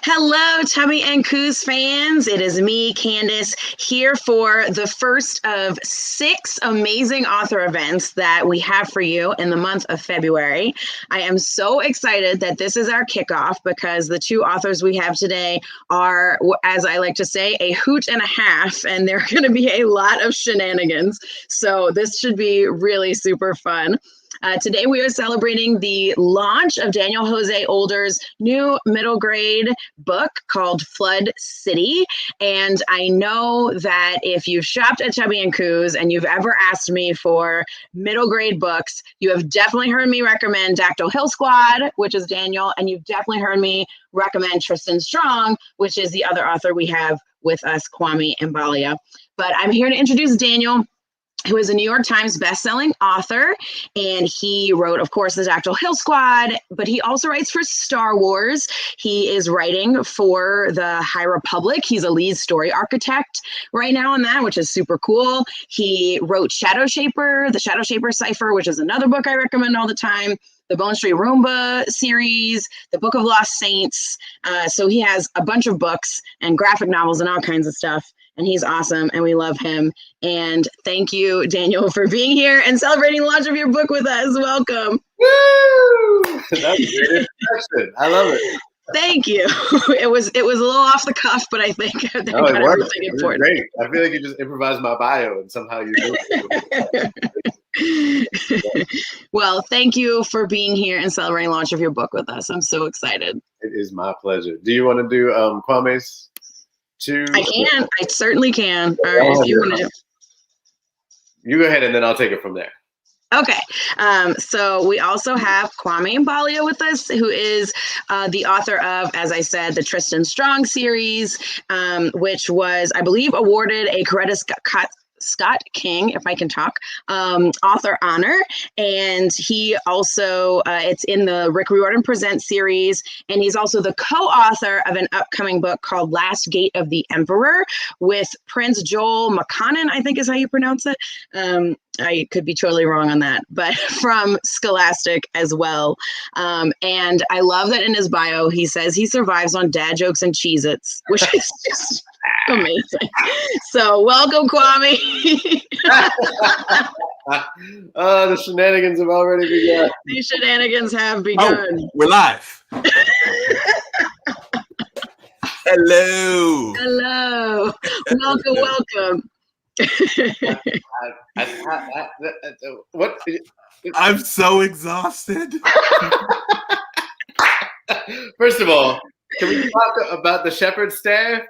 Hello, Tubby and Coos fans. It is me, Candace, here for the first of 6 amazing author events that we have for you in the month of February. I am so excited that this is our kickoff because the 2 authors we have today are, as I like to say, a hoot and a half, and they're going to be a lot of shenanigans. So this should be really super fun. Today we are celebrating the launch of Daniel Jose Older's new middle grade book called Flood City. And I know that if you've shopped at Chubby and Coos and you've ever asked me for middle grade books, you have definitely heard me recommend Dactyl Hill Squad, which is Daniel, and you've definitely heard me recommend Tristan Strong, which is the other author we have with us, Kwame Mbalia. But I'm here to introduce Daniel, who is a New York Times bestselling author, and he wrote, of course, the Dactyl Hill Squad, but he also writes for Star Wars. He is writing for the High Republic. He's a lead story architect right now on that, which is super cool. He wrote Shadow Shaper, the Shadow Shaper Cipher, which is another book I recommend all the time, the Bone Street Roomba series, the Book of Lost Saints. So he has a bunch of books and graphic novels and all kinds of stuff. And he's awesome, and we love him. And thank you, Daniel, for being here and celebrating the launch of your book with us. Welcome. Woo! That was a great introduction. I love it. Thank you. It was a little off the cuff, but I think I got everything important. Great. I feel like you just improvised my bio, and somehow you do it. Well, thank you for being here and celebrating the launch of your book with us. I'm so excited. It is my pleasure. Do you want to do Kwame's? I can. I certainly can. All right. If you want to do. You go ahead, and then I'll take it from there. Okay. So we also have Kwame Mbalia with us, who is the author of, as I said, the Tristan Strong series, which was, I believe, awarded a Coretta Scott King, if I can talk, author honor. And he also, it's in the Rick Riordan Presents series, and he's also the co-author of an upcoming book called Last Gate of the Emperor with Prince Joel McConnon, I think is how you pronounce it. I could be totally wrong on that, but from Scholastic as well. And I love that in his bio, he says he survives on dad jokes and Cheez-Its, which is just amazing. So welcome, Kwame. The shenanigans have already begun. The shenanigans have begun. Oh, we're live. Hello. Hello. Welcome. What? I'm so exhausted. First of all, can we talk about the shepherd staff?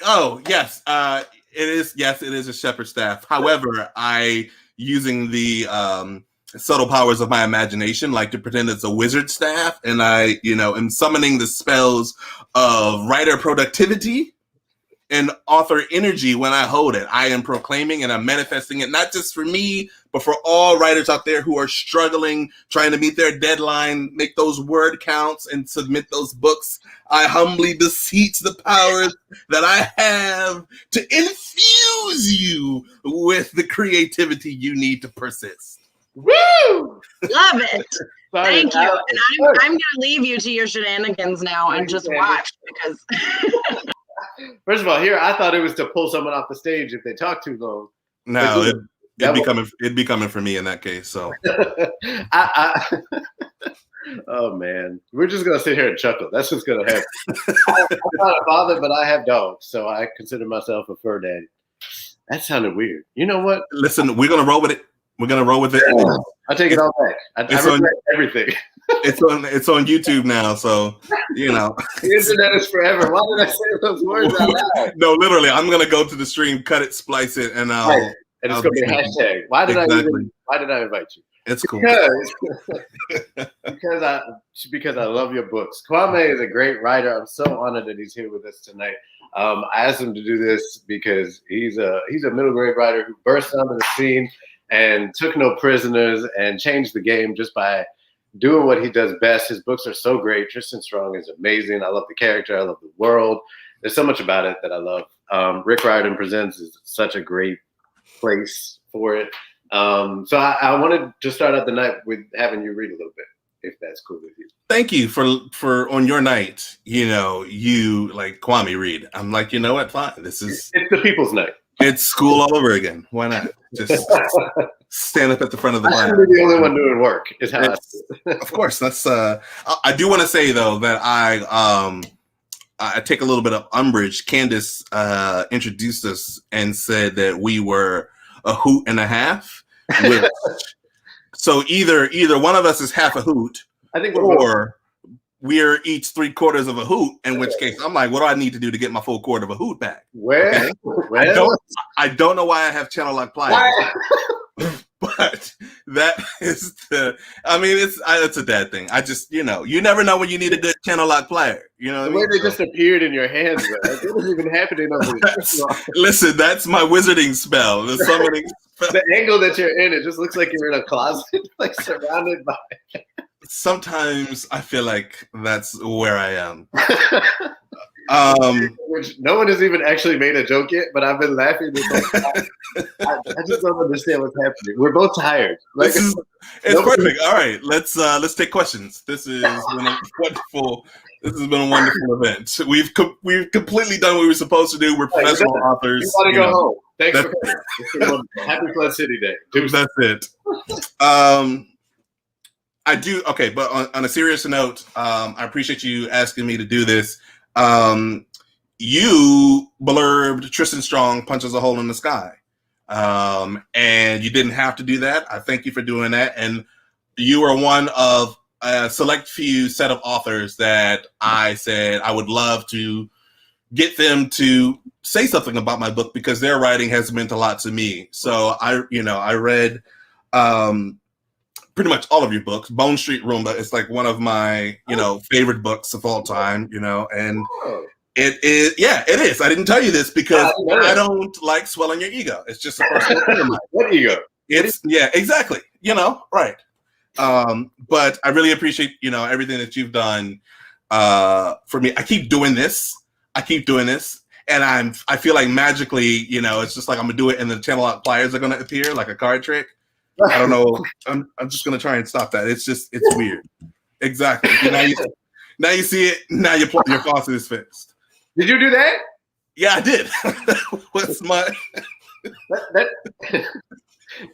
Oh, yes. It is. Yes, it is a shepherd staff. However, using the subtle powers of my imagination, like to pretend it's a wizard staff, and I, am summoning the spells of writer productivity and author energy when I hold it. I am proclaiming and I'm manifesting it, not just for me, but for all writers out there who are struggling, trying to meet their deadline, make those word counts and submit those books. I humbly beseech the powers that I have to infuse you with the creativity you need to persist. Woo! Love it. Thank you. And I'm going to leave you to your shenanigans now and just watch because... First of all, here I thought it was to pull someone off the stage if they talk too long. No, it'd be coming for me in that case. So, oh man, we're just gonna sit here and chuckle. That's what's gonna happen. I'm not a father, but I have dogs, so I consider myself a fur daddy. That sounded weird. You know what? Listen, we're gonna roll with it. We're gonna roll with it. I take it all back. I regret everything. It's on YouTube now, so the internet is forever. Why did I say those words out loud? No, literally, I'm gonna go to the stream, cut it, splice it, and and it's gonna be a hashtag. Why did I invite you? It's cool. Because I love your books. Kwame is a great writer. I'm so honored that he's here with us tonight. I asked him to do this because he's a middle grade writer who burst onto the scene and took no prisoners and changed the game just by doing what he does best. His books are so great. Tristan Strong is amazing. I love the character. I love the world. There's so much about it that I love. Rick Riordan Presents is such a great place for it. So I wanted to start out the night with having you read a little bit, if that's cool with you. Thank you for on your night. You like Kwame read. I'm like, you know what? Fine. It's the people's night. It's school all over again. Why not? Just stand up at the front of the class. I'm the only one doing work. Is how of course. That's. I do want to say though that I take a little bit of umbrage. Candace introduced us and said that we were a hoot and a half. So either one of us is half a hoot, I think, or we're each 3/4 of a hoot. In which case, I'm like, what do I need to do to get my full quarter of a hoot back? Where? I don't know why I have channel lock pliers. But that is it's a dad thing. I just, you never know when you need a good channel lock plier. You know what the way they just appeared in your hands, bro. Like, what is even happening over there? Listen, that's my wizarding spell. The summoning spell. The angle that you're in, it just looks like you're in a closet, like surrounded by. Sometimes I feel like that's where I am. Which no one has even actually made a joke yet, but I've been laughing this whole time. I just don't understand what's happening. We're both tired. Like, it's perfect. All right, let's take questions. This has been a wonderful. This has been a wonderful event. We've completely done what we were supposed to do. We're professional authors. You want to go home? Thanks for coming. Happy Flood City Day. That's it. I do okay, but on a serious note, I appreciate you asking me to do this. You blurbed Tristan Strong punches a hole in the sky. And you didn't have to do that. I thank you for doing that. And you are one of a select few set of authors that I said I would love to get them to say something about my book because their writing has meant a lot to me. So I read pretty much all of your books. Bone Street Roomba is like one of my, favorite books of all time, and it is. I didn't tell you this because I don't like swelling your ego. It's just a personal thing of mine. What ego? Exactly. Right. But I really appreciate, everything that you've done for me. I keep doing this. And I feel like magically, it's just like I'm gonna do it and the channel lock pliers are gonna appear like a card trick. I don't know. I'm just gonna try and stop that. It's weird. Exactly. Now you see it. Now your faucet is fixed. Did you do that? Yeah, I did. What's my?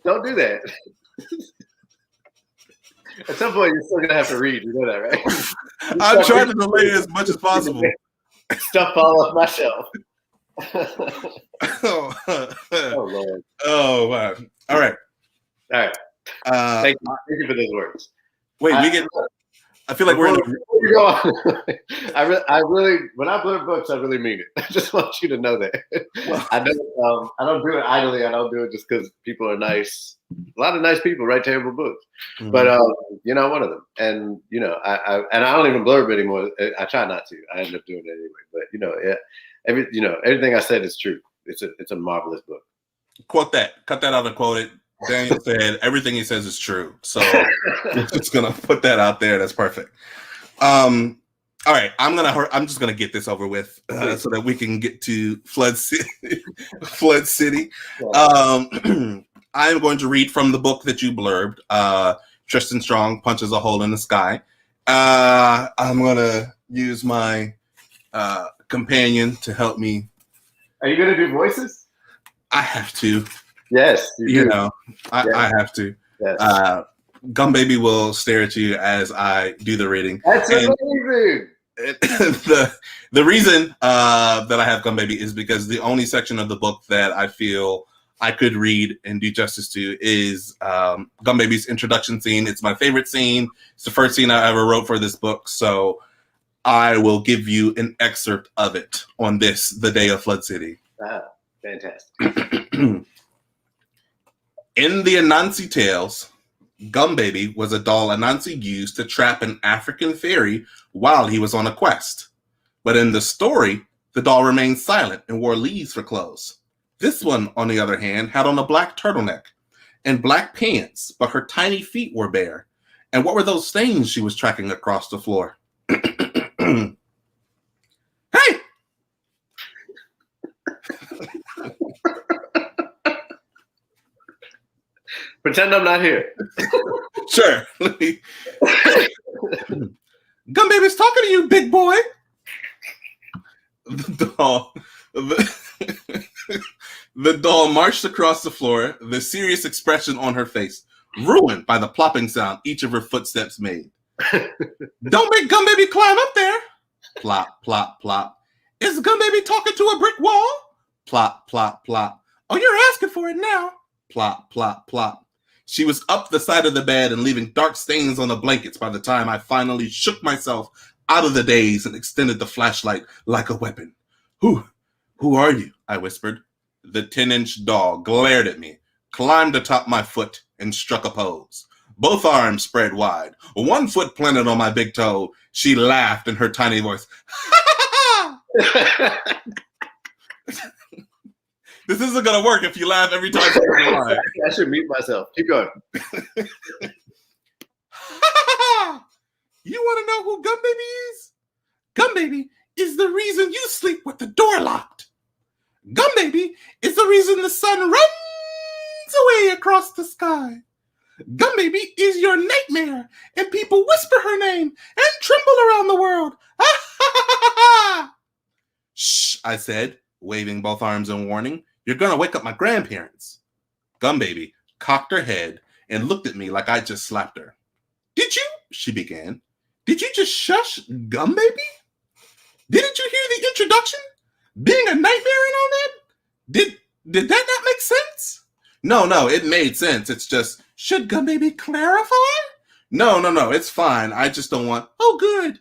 Don't do that. At some point, you're still gonna have to read. You know that, right? I'm trying to delay it as much as possible. Stuff fall off my shelf. Oh Lord. Oh wow. All right. Thank you for those words. Wait, I feel like we're in I really, when I blur books, I really mean it. I just want you to know that. Well, I don't do it idly. I don't do it just because people are nice. A lot of nice people write terrible books, but I'm one of them. And I don't even blurb anymore. I try not to. I end up doing it anyway. But everything I said is true. It's a marvelous book. Quote that. Cut that out and quote it. Daniel said everything he says is true. So we're just gonna put that out there. That's perfect. All right, I'm just gonna get this over with so that we can get to Flood City. Flood City. I am going to read from the book that you blurbed. Tristan Strong punches a hole in the sky. I'm gonna use my companion to help me. Are you gonna do voices? I have to. Yes, I have to. Yes. Gum Baby will stare at you as I do the reading. That's amazing. The reason that I have Gum Baby is because the only section of the book that I feel I could read and do justice to is Gum Baby's introduction scene. It's my favorite scene. It's the first scene I ever wrote for this book. So I will give you an excerpt of it on the day of Flood City. Wow, fantastic. In the Anansi tales, Gum Baby was a doll Anansi used to trap an African fairy while he was on a quest. But in the story, the doll remained silent and wore leaves for clothes. This one, on the other hand, had on a black turtleneck and black pants, but her tiny feet were bare. And what were those stains she was tracking across the floor? Hey! Pretend I'm not here. Sure. Gum Baby's talking to you, big boy. The doll. The doll marched across the floor, the serious expression on her face, ruined by the plopping sound each of her footsteps made. Don't make Gum Baby climb up there. Plop, plop, plop. Is Gum Baby talking to a brick wall? Plop, plop, plop. Oh, you're asking for it now. Plop, plop, plop. She was up the side of the bed and leaving dark stains on the blankets by the time I finally shook myself out of the daze and extended the flashlight like a weapon. Who are you? I whispered. The 10-inch doll glared at me, climbed atop my foot, and struck a pose. Both arms spread wide, one foot planted on my big toe. She laughed in her tiny voice. This isn't going to work if you laugh every time you lie. I should mute myself. Keep going. You want to know who Gum Baby is? Gum Baby is the reason you sleep with the door locked. Gum Baby is the reason the sun runs away across the sky. Gum Baby is your nightmare, and people whisper her name and tremble around the world. Shh, I said, waving both arms in warning. You're going to wake up my grandparents. Gum Baby cocked her head and looked at me like I just slapped her. Did you? She began. Did you just shush Gum Baby? Didn't you hear the introduction? Being a nightmare and all that? Did that not make sense? No, it made sense. It's just, should Gum Baby clarify? No, it's fine. I just don't want, oh, good.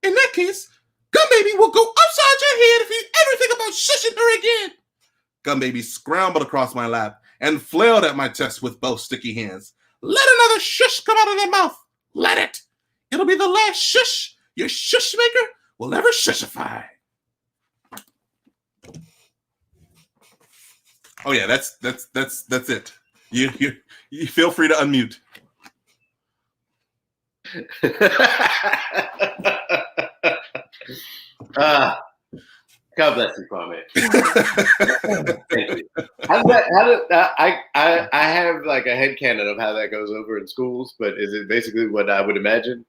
In that case, Gum Baby will go upside your head if you ever think about shushing her again. Gum Baby scrambled across my lap and flailed at my chest with both sticky hands. Let another shush come out of their mouth. Let it. It'll be the last shush your shush maker will ever shushify. Oh yeah, that's it. You feel free to unmute. God bless you, Kwame. Thank you. I have like a headcanon of how that goes over in schools, but is it basically what I would imagine?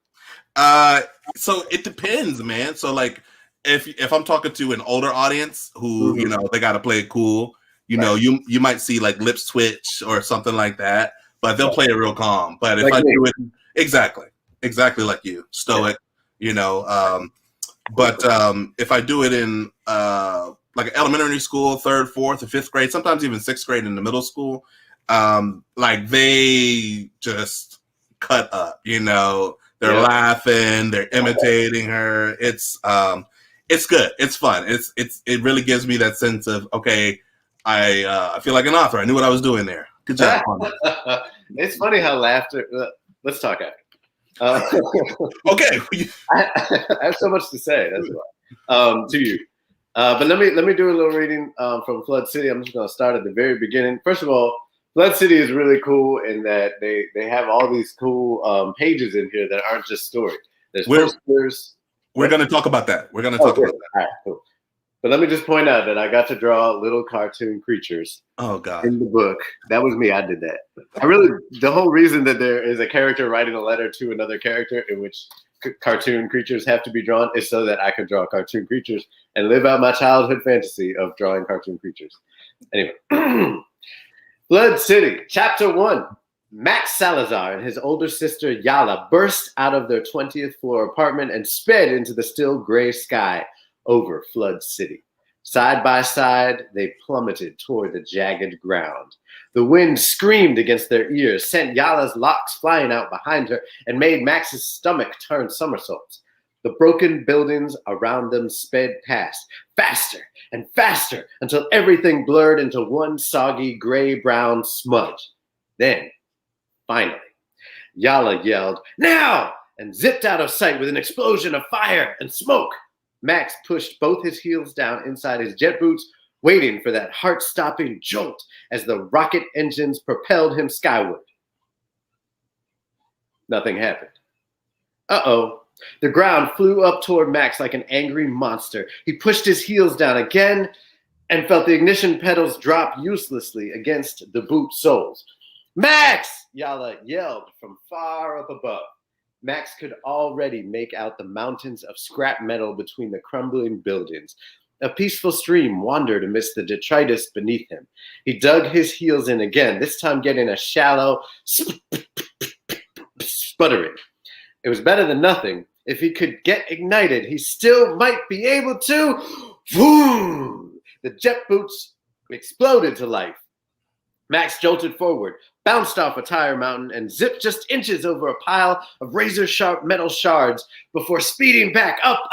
So it depends, man. So like if I'm talking to an older audience who, you know, they gotta play it cool, you know, you might see like lips twitch or something like that, but they'll play it real calm. But if like I do it exactly like you, stoic, you know, but if I do it in like elementary school, 3rd, 4th, or 5th grade, sometimes even 6th grade in the middle school, like they just cut up, you know, they're laughing, they're imitating her. It's good. It's fun. It really gives me that sense of, okay, I feel like an author. I knew what I was doing there. Good job. It's funny how laughter, let's talk after. Okay. I have so much to say. That's why. To you. But let me do a little reading from Flood City. I'm just going to start at the very beginning. First of all, Flood City is really cool in that they have all these cool pages in here that aren't just stories. There's posters. We're going to talk about that. We're going to talk about that. All right, cool. But let me just point out that I got to draw little cartoon creatures. Oh God! In the book, that was me. I did that. The whole reason that there is a character writing a letter to another character in which cartoon creatures have to be drawn is so that I could draw cartoon creatures and live out my childhood fantasy of drawing cartoon creatures. Anyway, Flood City, Chapter 1. Max Salazar and his older sister Yala burst out of their 20th floor apartment and sped into the still gray sky over Flood City. Side by side, they plummeted toward the jagged ground. The wind screamed against their ears, sent Yala's locks flying out behind her, and made Max's stomach turn somersaults. The broken buildings around them sped past, faster and faster, until everything blurred into one soggy gray-brown smudge. Then, finally, Yala yelled, "Now!" and zipped out of sight with an explosion of fire and smoke. Max pushed both his heels down inside his jet boots, waiting for that heart-stopping jolt as the rocket engines propelled him skyward. Nothing happened. Uh-oh. The ground flew up toward Max like an angry monster. He pushed his heels down again and felt the ignition pedals drop uselessly against the boot soles. Max! Yala yelled from far up above. Max could already make out the mountains of scrap metal between the crumbling buildings. A peaceful stream wandered amidst the detritus beneath him. He dug his heels in again, this time getting a shallow sputtering. It was better than nothing. If he could get ignited, he still might be able to. Vroom! The jet boots exploded to life. Max jolted forward, bounced off a tire mountain, and zipped just inches over a pile of razor-sharp metal shards before speeding back up,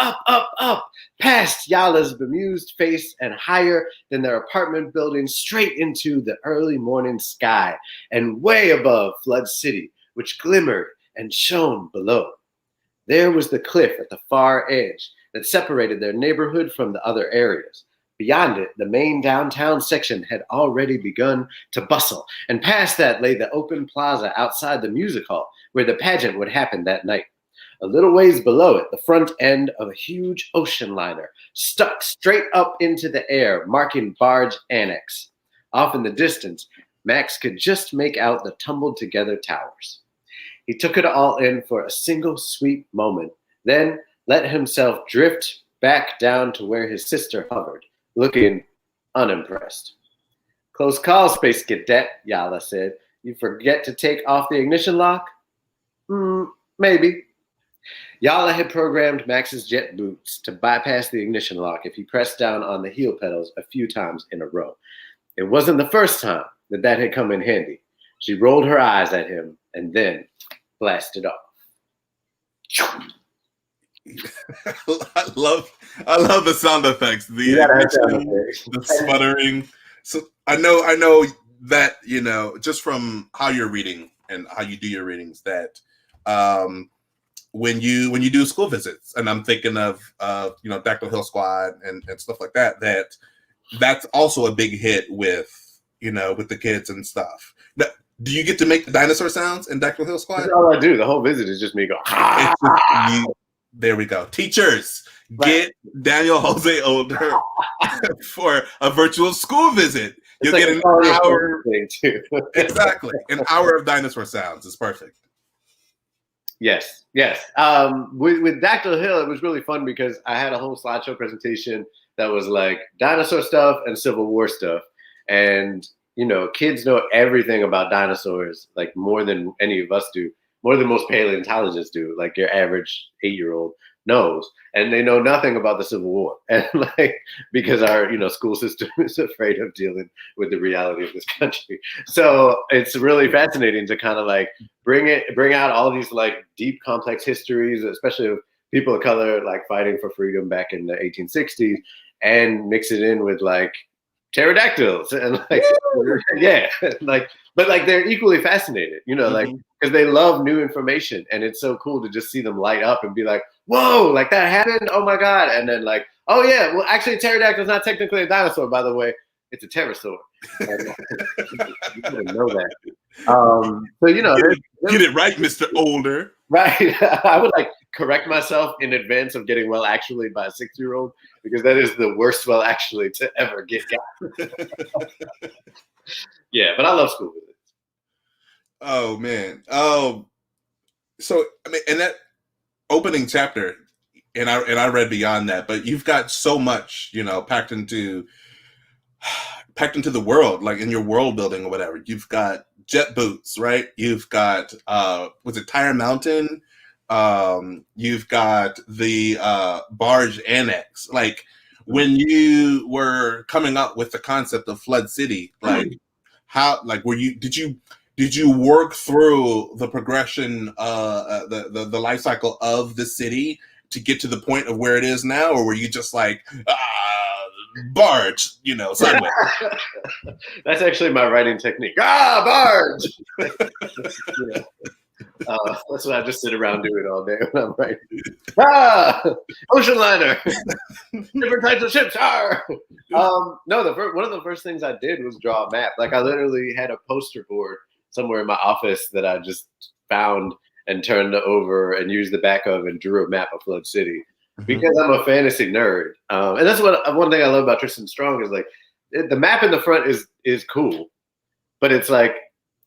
past Yala's bemused face and higher than their apartment building, straight into the early morning sky and way above Flood City, which glimmered and shone below. There was the cliff at the far edge that separated their neighborhood from the other areas. Beyond it, the main downtown section had already begun to bustle, and past that lay the open plaza outside the music hall, where the pageant would happen that night. A little ways below it, the front end of a huge ocean liner stuck straight up into the air, marking Barge Annex. Off in the distance, Max could just make out the tumbled-together towers. He took it all in for a single sweet moment, then let himself drift back down to where his sister hovered, looking unimpressed. Close call, Space Cadet, Yala said. You forget to take off the ignition lock? Maybe. Yala had programmed Max's jet boots to bypass the ignition lock if he pressed down on the heel pedals a few times in a row. It wasn't the first time that had come in handy. She rolled her eyes at him and then blasted off. I love the sound effects. The sputtering. So I know that, just from how you're reading and how you do your readings, that when you do school visits, and I'm thinking of Dactyl Hill Squad and stuff like that, that's also a big hit with the kids and stuff. Now, do you get to make the dinosaur sounds in Dactyl Hill Squad? That's all I do. The whole visit is just me going. There we go. Teachers, get Daniel Jose older for a virtual school visit. You'll get an hour. Thing too. Exactly. An hour of dinosaur sounds is perfect. Yes. With Dactyl Hill, it was really fun because I had a whole slideshow presentation that was like dinosaur stuff and Civil War stuff. And, kids know everything about dinosaurs, like more than any of us do. More than most paleontologists do, like your average 8-year-old knows, and they know nothing about the Civil War, and because our school system is afraid of dealing with the reality of this country. So it's really fascinating to kind of bring out all these deep, complex histories, especially of people of color fighting for freedom back in the 1860s, and mix it in with pterodactyls and but they're equally fascinated, because they love new information, and it's so cool to just see them light up and be like, whoa, that happened, oh my god, and then oh yeah, well actually pterodactyl is not technically a dinosaur, by the way, it's a pterosaur. You didn't know that. Get it right, Mr. Older. Right. I would correct myself in advance of getting well actually by a 6-year-old, because that is the worst well actually to ever get got. Yeah, but I love school visits. Oh man. So I mean, in that opening chapter, and I read beyond that, but you've got so much, packed into the world, in your world building or whatever. You've got jet boots, right? You've got was it Tire Mountain? You've got the Barge Annex. When you were coming up with the concept of Flood City, did you work through the progression, the life cycle of the city to get to the point of where it is now, or were you just barge, sideways? That's actually my writing technique. Barge. That's what I just sit around doing all day when I'm writing. Ocean liner. Different types of ships. No, one of the first things I did was draw a map. I literally had a poster board somewhere in my office that I just found and turned over and used the back of and drew a map of Flood City, because I'm a fantasy nerd. And that's one thing I love about Tristan Strong is the map in the front is cool, but it's like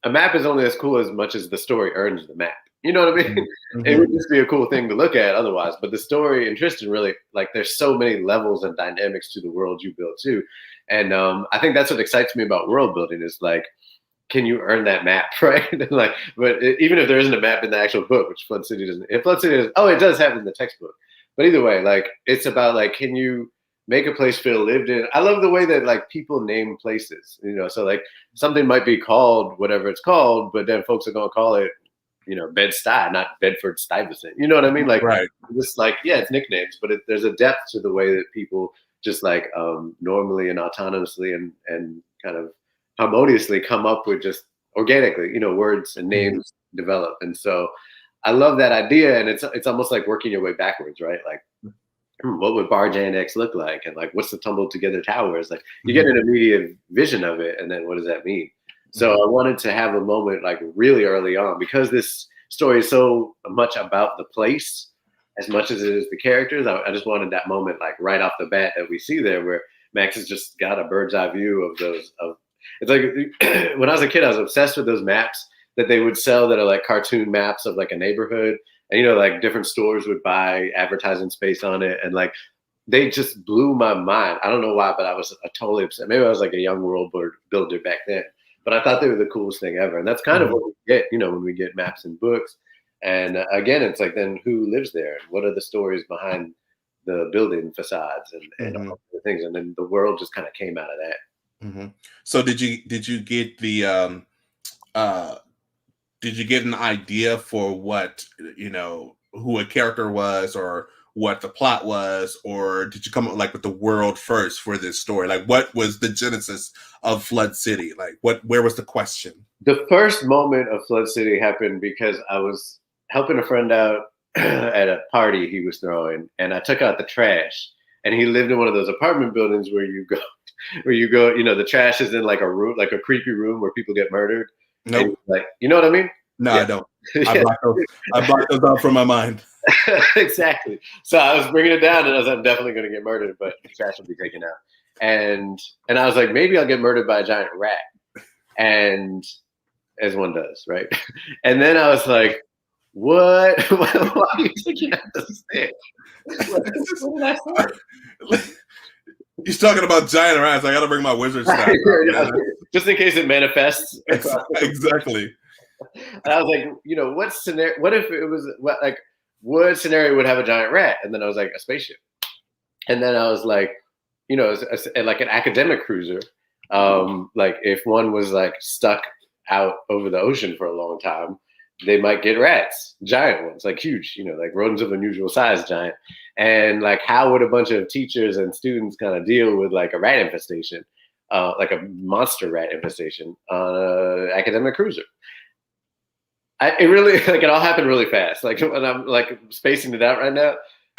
a map is only as cool as much as the story earns the map. You know what I mean? Mm-hmm. It would just be a cool thing to look at otherwise. But the story and Tristan really, like, there's so many levels and dynamics to the world you build too. And I think that's what excites me about world building is like, can you earn that map, right? Like, but even if there isn't a map in the actual book, which Flood City doesn't, if Flood City is, oh, it does have it in the textbook. But either way, like, it's about like, can you make a place feel lived in? I love the way that like people name places, you know, so like something might be called whatever it's called, but then folks are going to call it, you know, Bed-Stuy, not Bedford-Stuyvesant. You know what I mean? Like, right. Just like, yeah, it's nicknames, but there's a depth to the way that people just like normally and autonomously and kind of harmoniously come up with just organically, you know, words and names develop. And so I love that idea. And it's almost like working your way backwards, right? Like, what would Bar X look like? And like, what's the tumbled together towers? Like, you get an immediate vision of it. And then what does that mean? So I wanted to have a moment like really early on because this story is so much about the place as much as it is the characters. I just wanted that moment like right off the bat that we see there where Max has just got a bird's eye view of those. It's like when I was a kid, I was obsessed with those maps that they would sell that are like cartoon maps of like a neighborhood. And, you know, like different stores would buy advertising space on it. And like, they just blew my mind. I don't know why, but I was totally upset. Maybe I was like a young world builder back then. But I thought they were the coolest thing ever. And that's kind of what we get, you know, when we get maps and books. And again, it's like, then who lives there? What are the stories behind the building facades and all the things? And then the world just kind of came out of that. So did you get the did you get an idea for what, you know, who a character was or what the plot was, or did you come up like with the world first for this story? Like, what was the genesis of Flood City? Like, where was the question? The first moment of Flood City happened because I was helping a friend out at a party he was throwing, and I took out the trash. And he lived in one of those apartment buildings where you go, you know, the trash is in like a room, like a creepy room where people get murdered. Nope. Like, you know what I mean? No, yeah. I don't. I blocked those out from my mind. Exactly. So I was bringing it down, and I was like, I'm definitely going to get murdered, but the trash will be taken out. And I was like, maybe I'll get murdered by a giant rat, and as one does, right? And then I was like, what? Why are you taking out the stick? What did I say? He's talking about giant rats. I got to bring my wizard staff. Just in case it manifests. Exactly. And I was like, you know, what if it was what scenario would have a giant rat? And then I was like, a spaceship. And then I was like, you know, like an academic cruiser. Like if one was like stuck out over the ocean for a long time, they might get rats, giant ones, like huge, you know, like rodents of unusual size, giant. And like, how would a bunch of teachers and students kind of deal with like a rat infestation, like a monster rat infestation on an academic cruiser? It really, like, it all happened really fast. Like when I'm like spacing it out right now,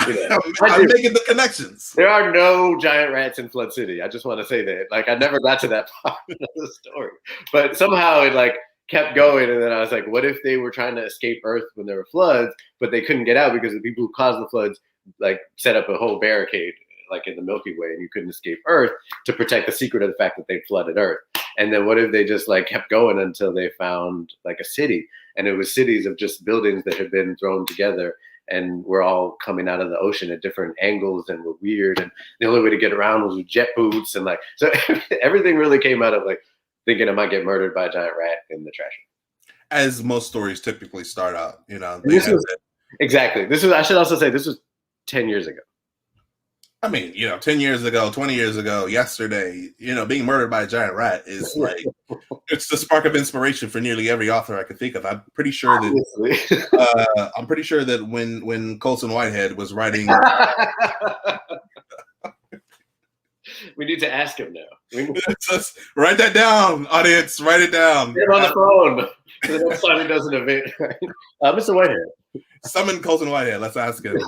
you know, I'm making the connections. There are no giant rats in Flood City. I just want to say that. Like, I never got to that part of the story, but somehow it like kept going. And then I was like, what if they were trying to escape Earth when there were floods, but they couldn't get out because the people who caused the floods like set up a whole barricade like in the Milky Way, and you couldn't escape Earth to protect the secret of the fact that they flooded Earth. And then what if they just like kept going until they found like a city, and it was cities of just buildings that had been thrown together and were all coming out of the ocean at different angles and were weird. And the only way to get around was with jet boots. And like, so everything really came out of like thinking I might get murdered by a giant rat in the trash. As most stories typically start out, you know. Exactly. I should also say this was 10 years ago. I mean, you know, 10 years ago, 20 years ago, yesterday, you know, being murdered by a giant rat is like, it's the spark of inspiration for nearly every author I could think of. I'm pretty sure that when Colson Whitehead was writing. We need to ask him now. Write that down, audience. Write it down. Get him on the phone. The next time he does an event. Mr. Whitehead. Summon Colson Whitehead. Let's ask him.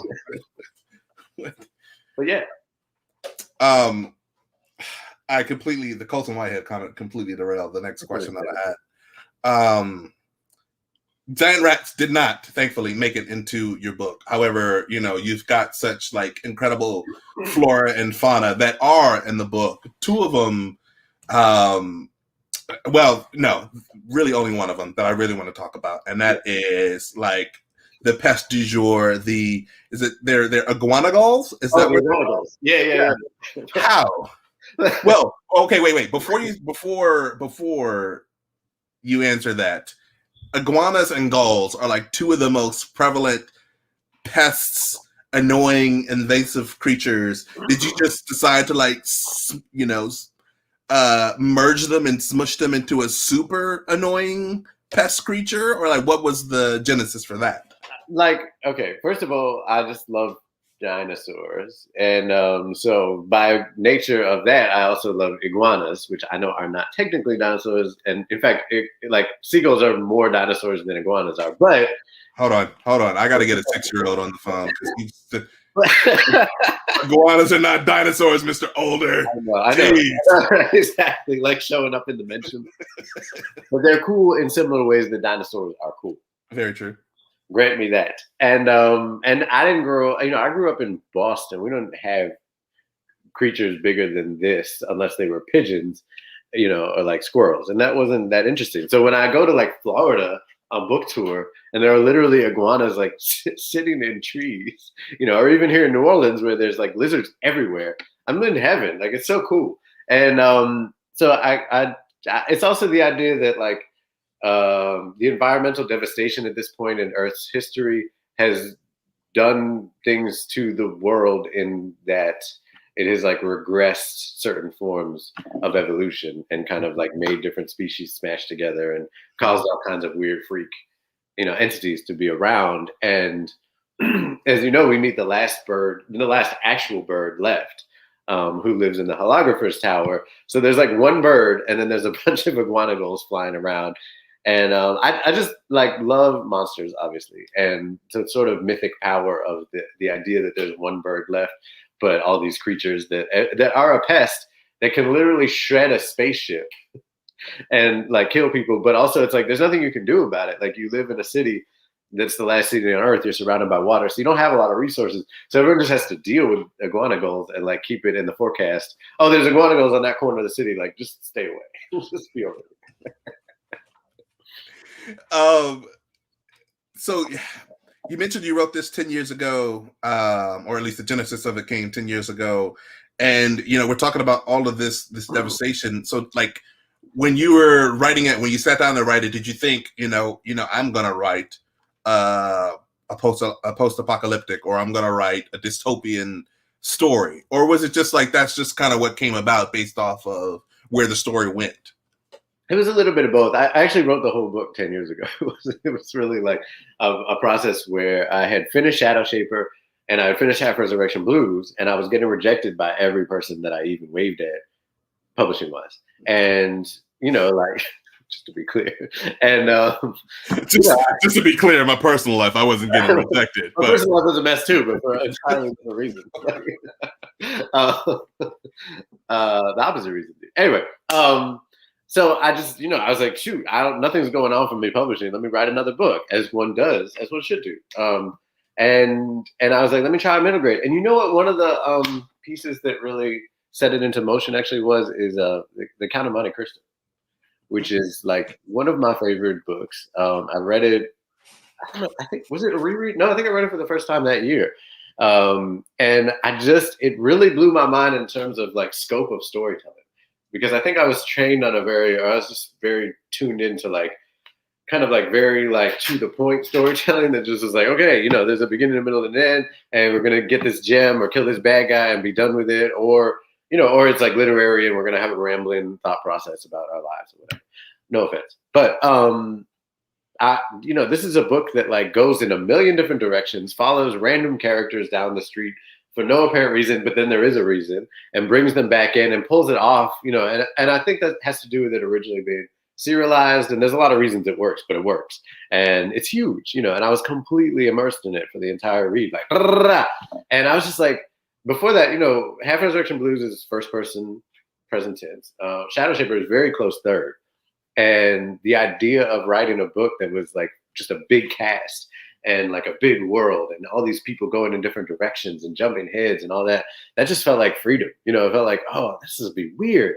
But yeah. The Colson Whitehead comment completely derailed the next question that I had. Giant rats did not, thankfully, make it into your book. However, you know, you've got such like incredible flora and fauna that are in the book. Two of them Um, well, no, really only one of them that I really want to talk about, and that is like the pest du jour. They're iguana gulls? Is Oh, that the what? iguanodons. Yeah. How? Well, okay, wait. Before you answer that, iguanas and gulls are like two of the most prevalent pests, annoying, invasive creatures. Did you just decide to merge them and smush them into a super annoying pest creature, or like what was the genesis for that? Like, okay, first of all, I just love dinosaurs, and so by nature of that, I also love iguanas, which I know are not technically dinosaurs, and in fact, like seagulls are more dinosaurs than iguanas are. But Hold on. I got to get a 6-year-old on the phone because iguanas are not dinosaurs, Mr. Older. I know. Exactly, like showing up in dimensions. But they're cool in similar ways that dinosaurs are cool. Very true. Grant me that. And I didn't grow. I grew up in Boston. We don't have creatures bigger than this unless they were pigeons, or like squirrels, and that wasn't that interesting. So when I go to like Florida on book tour, and there are literally iguanas like sitting in trees, or even here in New Orleans where there's like lizards everywhere, I'm in heaven. Like it's so cool. And so I it's also the idea that like the environmental devastation at this point in Earth's history has done things to the world in that it has like regressed certain forms of evolution and kind of like made different species smash together and caused all kinds of weird freak, entities to be around. And as you know, we meet the last actual bird left, who lives in the holographer's tower. So there's like one bird, and then there's a bunch of iguanodons flying around. And I just like love monsters, obviously, and the sort of mythic power of the idea that there's one bird left, but all these creatures that are a pest that can literally shred a spaceship and like kill people. But also, it's like there's nothing you can do about it. Like you live in a city that's the last city on Earth. You're surrounded by water, so you don't have a lot of resources. So everyone just has to deal with iguana gulls and like keep it in the forecast. Oh, there's iguana gulls on that corner of the city. Like just stay away. Just be over it. So you mentioned you wrote this 10 years ago, or at least the genesis of it came 10 years ago. And, we're talking about all of this devastation. So like when you were writing it, when you sat down to write it, did you think, I'm going to write a post-apocalyptic, or I'm going to write a dystopian story? Or was it just like, that's just kind of what came about based off of where the story went? It was a little bit of both. I actually wrote the whole book 10 years ago. It was really like a process where I had finished Shadow Shaper and I had finished Half Resurrection Blues, and I was getting rejected by every person that I even waved at, publishing wise. And, like, just to be clear. And just to be clear, in my personal life, I wasn't getting rejected. My personal life was a mess too, but for entirely different reasons. The opposite reason. Anyway, so I just, I was like, shoot, nothing's going on for me publishing. Let me write another book, as one does, as one should do. And I was like, let me try a middle grade. And you know what? One of the pieces that really set it into motion actually is the Count of Monte Cristo, which is like one of my favorite books. I read it. I don't know. I think, was it a reread? No, I think I read it for the first time that year. And it really blew my mind in terms of like scope of storytelling. Because I think I was trained on I was just very tuned into like, kind of like very like to the point storytelling that just was like, okay, there's a beginning, a middle, and an end, and we're going to get this gem or kill this bad guy and be done with it. Or it's like literary and we're going to have a rambling thought process about our lives or whatever. No offense. But, this is a book that like goes in a million different directions, follows random characters down the street for no apparent reason, but then there is a reason, and brings them back in and pulls it off, and I think that has to do with it originally being serialized, and there's a lot of reasons it works, but it works, and it's huge, and I was completely immersed in it for the entire read, like, and I was just like, before that, Half Resurrection Blues is first person, present tense. Shadow Shaper is very close third, and the idea of writing a book that was like just a big cast and like a big world and all these people going in different directions and jumping heads and all that just felt like freedom. It felt like, oh, this is be weird.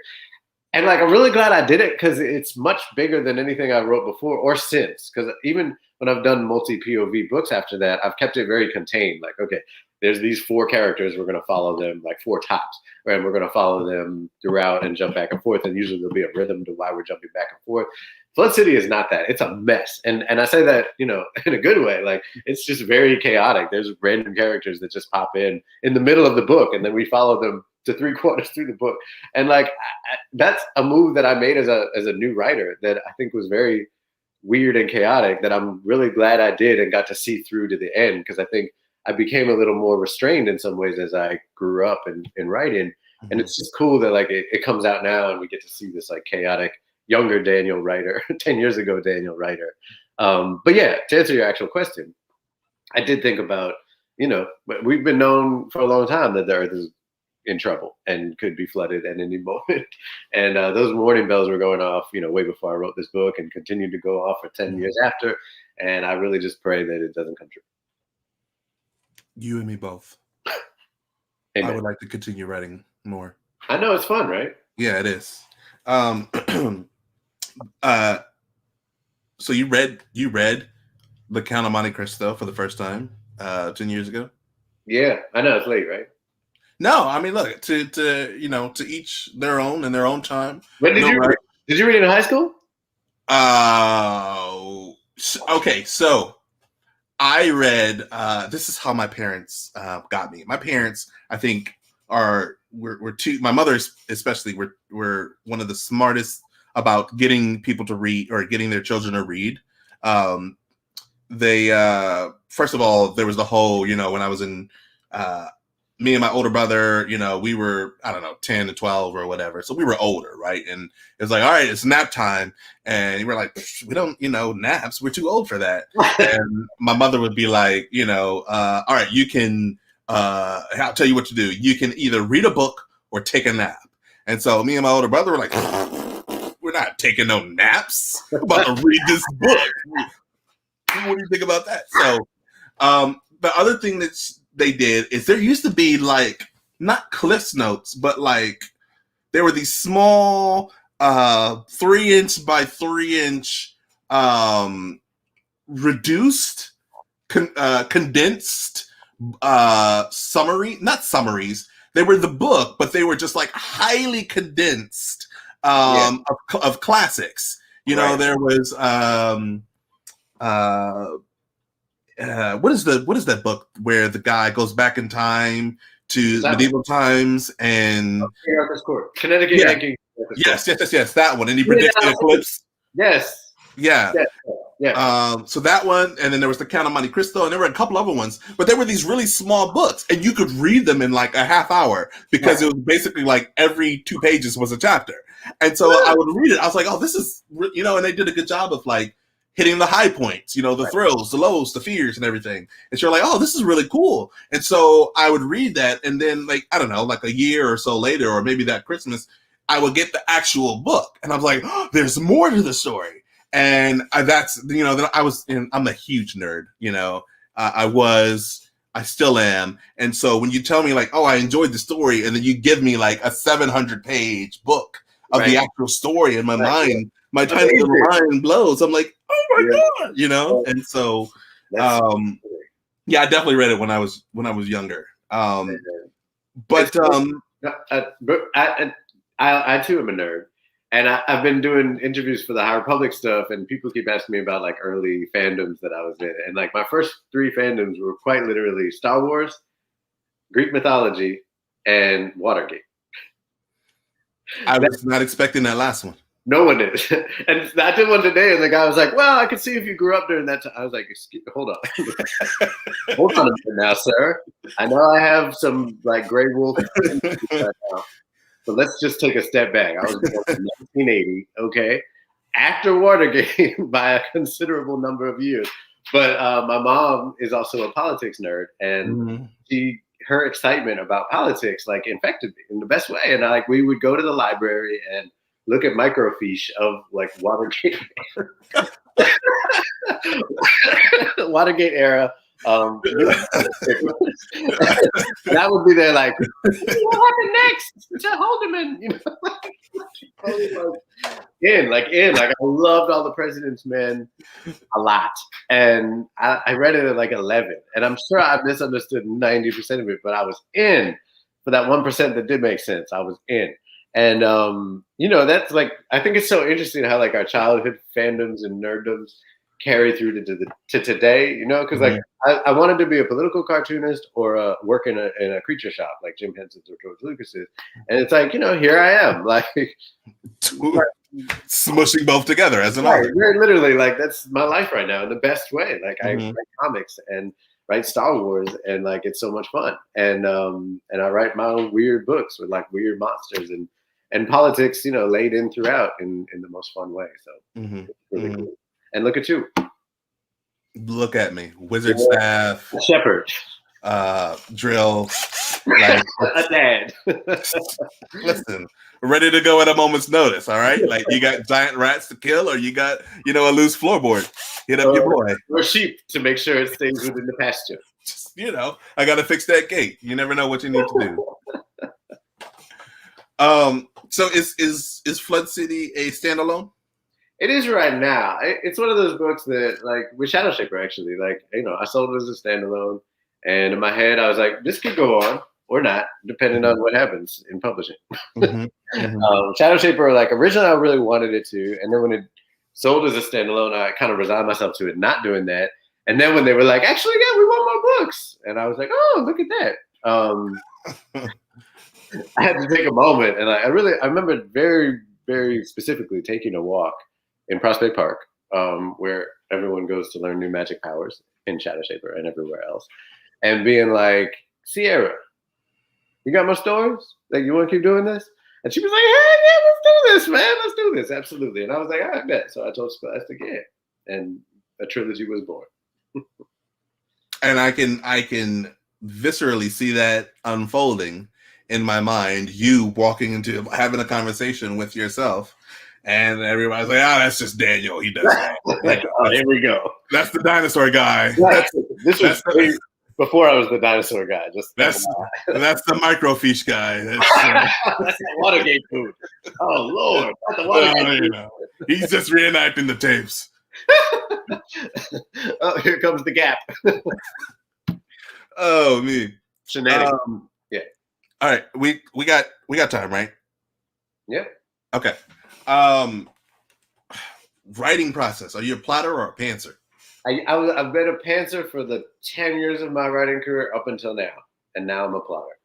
And like, I'm really glad I did it because it's much bigger than anything I wrote before or since. Because even when I've done multi POV books after that, I've kept it very contained. Like, okay, there's these 4 characters. We're going to follow them, like 4 tops, right? And we're going to follow them throughout and jump back and forth. And usually there'll be a rhythm to why we're jumping back and forth. Flood City is not that. It's a mess. And I say that, you know, in a good way. Like, it's just very chaotic. There's random characters that just pop in the middle of the book, and then we follow them to 3/4 through the book. And like, that's a move that I made as a new writer that I think was very weird and chaotic, that I'm really glad I did and got to see through to the end, because I think I became a little more restrained in some ways as I grew up in writing. And it's just cool that like it comes out now and we get to see this like chaotic younger Daniel writer, 10 years ago Daniel writer. But yeah, to answer your actual question, I did think about, you know, we've been known for a long time that the earth is in trouble and could be flooded at any moment. And those warning bells were going off, you know, way before I wrote this book, and continued to go off for 10 years after. And I really just pray that it doesn't come true. You and me both. Amen. I would like to continue writing more. I know, it's fun, right? Yeah, it is. So you read The Count of Monte Cristo for the first time 10 years ago? Yeah, I know it's late, right? No, I mean, look, to you know, to each their own in their own time. When did did you read it in high school? Okay, so I read. This is how my parents got me. My parents, I think, were two. My mother especially were one of the smartest about getting people to read, or getting their children to read. They first of all, there was the whole, you know, when I was in me and my older brother, you know, we were, I don't know, 10 to 12 or whatever. So we were older, right? And it was like, all right, it's nap time. And we were like, we don't, you know, naps. We're too old for that. And my mother would be like, you know, all right, you can, I'll tell you what to do. You can either read a book or take a nap. And so me and my older brother were like, we're not taking no naps. I'm about to read this book. What do you think about that? So the other thing that's, they did is there used to be like, not Cliff's Notes, but like there were these small 3-inch by 3-inch reduced condensed not summaries. They were the book, but they were just like highly condensed of classics. You know, there was what is that book where the guy goes back in time to medieval times and Connecticut Yankee. Yes, that one. And he predicts the eclipse. Yes. Yeah. So that one, and then there was The Count of Monte Cristo, and there were a couple other ones, but they were these really small books, and you could read them in like a half hour, because it was basically like every 2 pages was a chapter. And so I would read it. I was like, oh, this is, you know, and they did a good job of like hitting the high points, you know, the thrills, the lows, the fears, and everything. And so you're like, oh, this is really cool. And so I would read that, and then like, I don't know, like a year or so later, or maybe that Christmas, I would get the actual book, and I was like, oh, there's more to the story. And that's, you know, I'm a huge nerd, you know, I still am. And so when you tell me like, oh, I enjoyed the story, and then you give me like a 700-page book of the actual story, in my mind, my tiny little mind blows. I'm like, oh my God, you know? And so, yeah, I definitely read it when I was younger. But I too am a nerd. And I've been doing interviews for the High Republic stuff, and people keep asking me about like early fandoms that I was in. And like my first 3 fandoms were quite literally Star Wars, Greek mythology, and Watergate. I was not expecting that last one. No one is. And I did one today, and the guy was like, well, I could see if you grew up during that time. I was like, hold on. Hold on a minute now, sir. I know I have some like gray wolf right now. So let's just take a step back. I was born in 1980, okay? After Watergate by a considerable number of years. But my mom is also a politics nerd, and her excitement about politics like infected me in the best way. And we would go to the library and look at microfiche of like Watergate, Watergate era And I would be there like, what happened next to Haldeman? You know, like I loved All the President's Men a lot, and I read it at like 11, and I'm sure I misunderstood 90% of it, but I was in for that 1% that did make sense. I was in. And that's like, I think it's so interesting how like our childhood fandoms and nerddoms carry through to today, because like I wanted to be a political cartoonist or work in a creature shop like Jim Henson's or George Lucas's, and it's like, here I am, like smushing both together as an artist. Very literally, like that's my life right now in the best way. Like I write comics and write Star Wars, and like it's so much fun, and I write my own weird books with like weird monsters and politics, laid in throughout in the most fun way. So it's really cool. And look at you. Look at me. Wizard staff. Shepherd. Drill. Like, a dad. Listen, ready to go at a moment's notice, all right? Like you got giant rats to kill, or you got, a loose floorboard. Hit up your boy. Or sheep to make sure it stays within the pasture. Just, I gotta fix that gate. You never know what you need to do. So is Flood City a standalone? It is right now. It's one of those books that, like, with Shadow Shaper, actually, like, I sold it as a standalone, and in my head, I was like, this could go on or not, depending on what happens in publishing. Shadow Shaper, like, originally, I really wanted it to, and then when it sold as a standalone, I kind of resigned myself to it not doing that. And then when they were like, actually, yeah, we want more books, and I was like, oh, look at that. I had to take a moment, and I remember very, very specifically taking a walk in Prospect Park, where everyone goes to learn new magic powers in Shadow Shaper and everywhere else, and being like, Sierra, you got more stories? Like, you want to keep doing this? And she was like, hey, yeah, let's do this, man. Let's do this. Absolutely. And I was like, I bet. So I told Scholastic, yeah. And a trilogy was born. And I can viscerally see that unfolding in my mind, you walking into having a conversation with yourself, and everybody's like, that's just Daniel. He does that. Like, here we go. That's the dinosaur guy. This was before I was the dinosaur guy. That's the microfiche guy. That's the Watergate food. Oh, Lord. That's the Watergate food. He's just reenacting the tapes. Oh, here comes the gap. Oh, me. Shenanigans. Yeah. All right. We got time, right? Yep. Okay. Writing process. Are you a plotter or a pantser? I've been a pantser for the 10 years of my writing career up until now, and now I'm a plotter.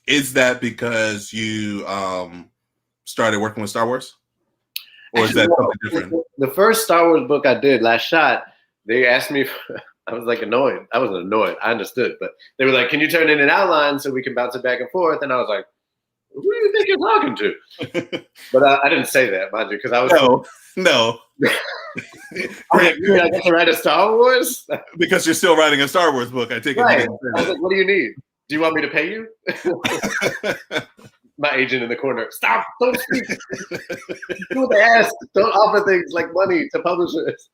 Is that because you started working with Star Wars? Or is that something different? The first Star Wars book I did, Last Shot, they asked me, I was like annoyed. I wasn't annoyed. I understood. But they were like, can you turn in an outline so we can bounce it back and forth? And I was like, who do you think you're talking to? But I didn't say that, mind you, because I was... No. I get to write a Star Wars? Because you're still writing a Star Wars book, I take it. Right. I was like, what do you need? Do you want me to pay you? My agent in the corner, stop, don't speak. Do what they ask. Don't offer things like money to publishers.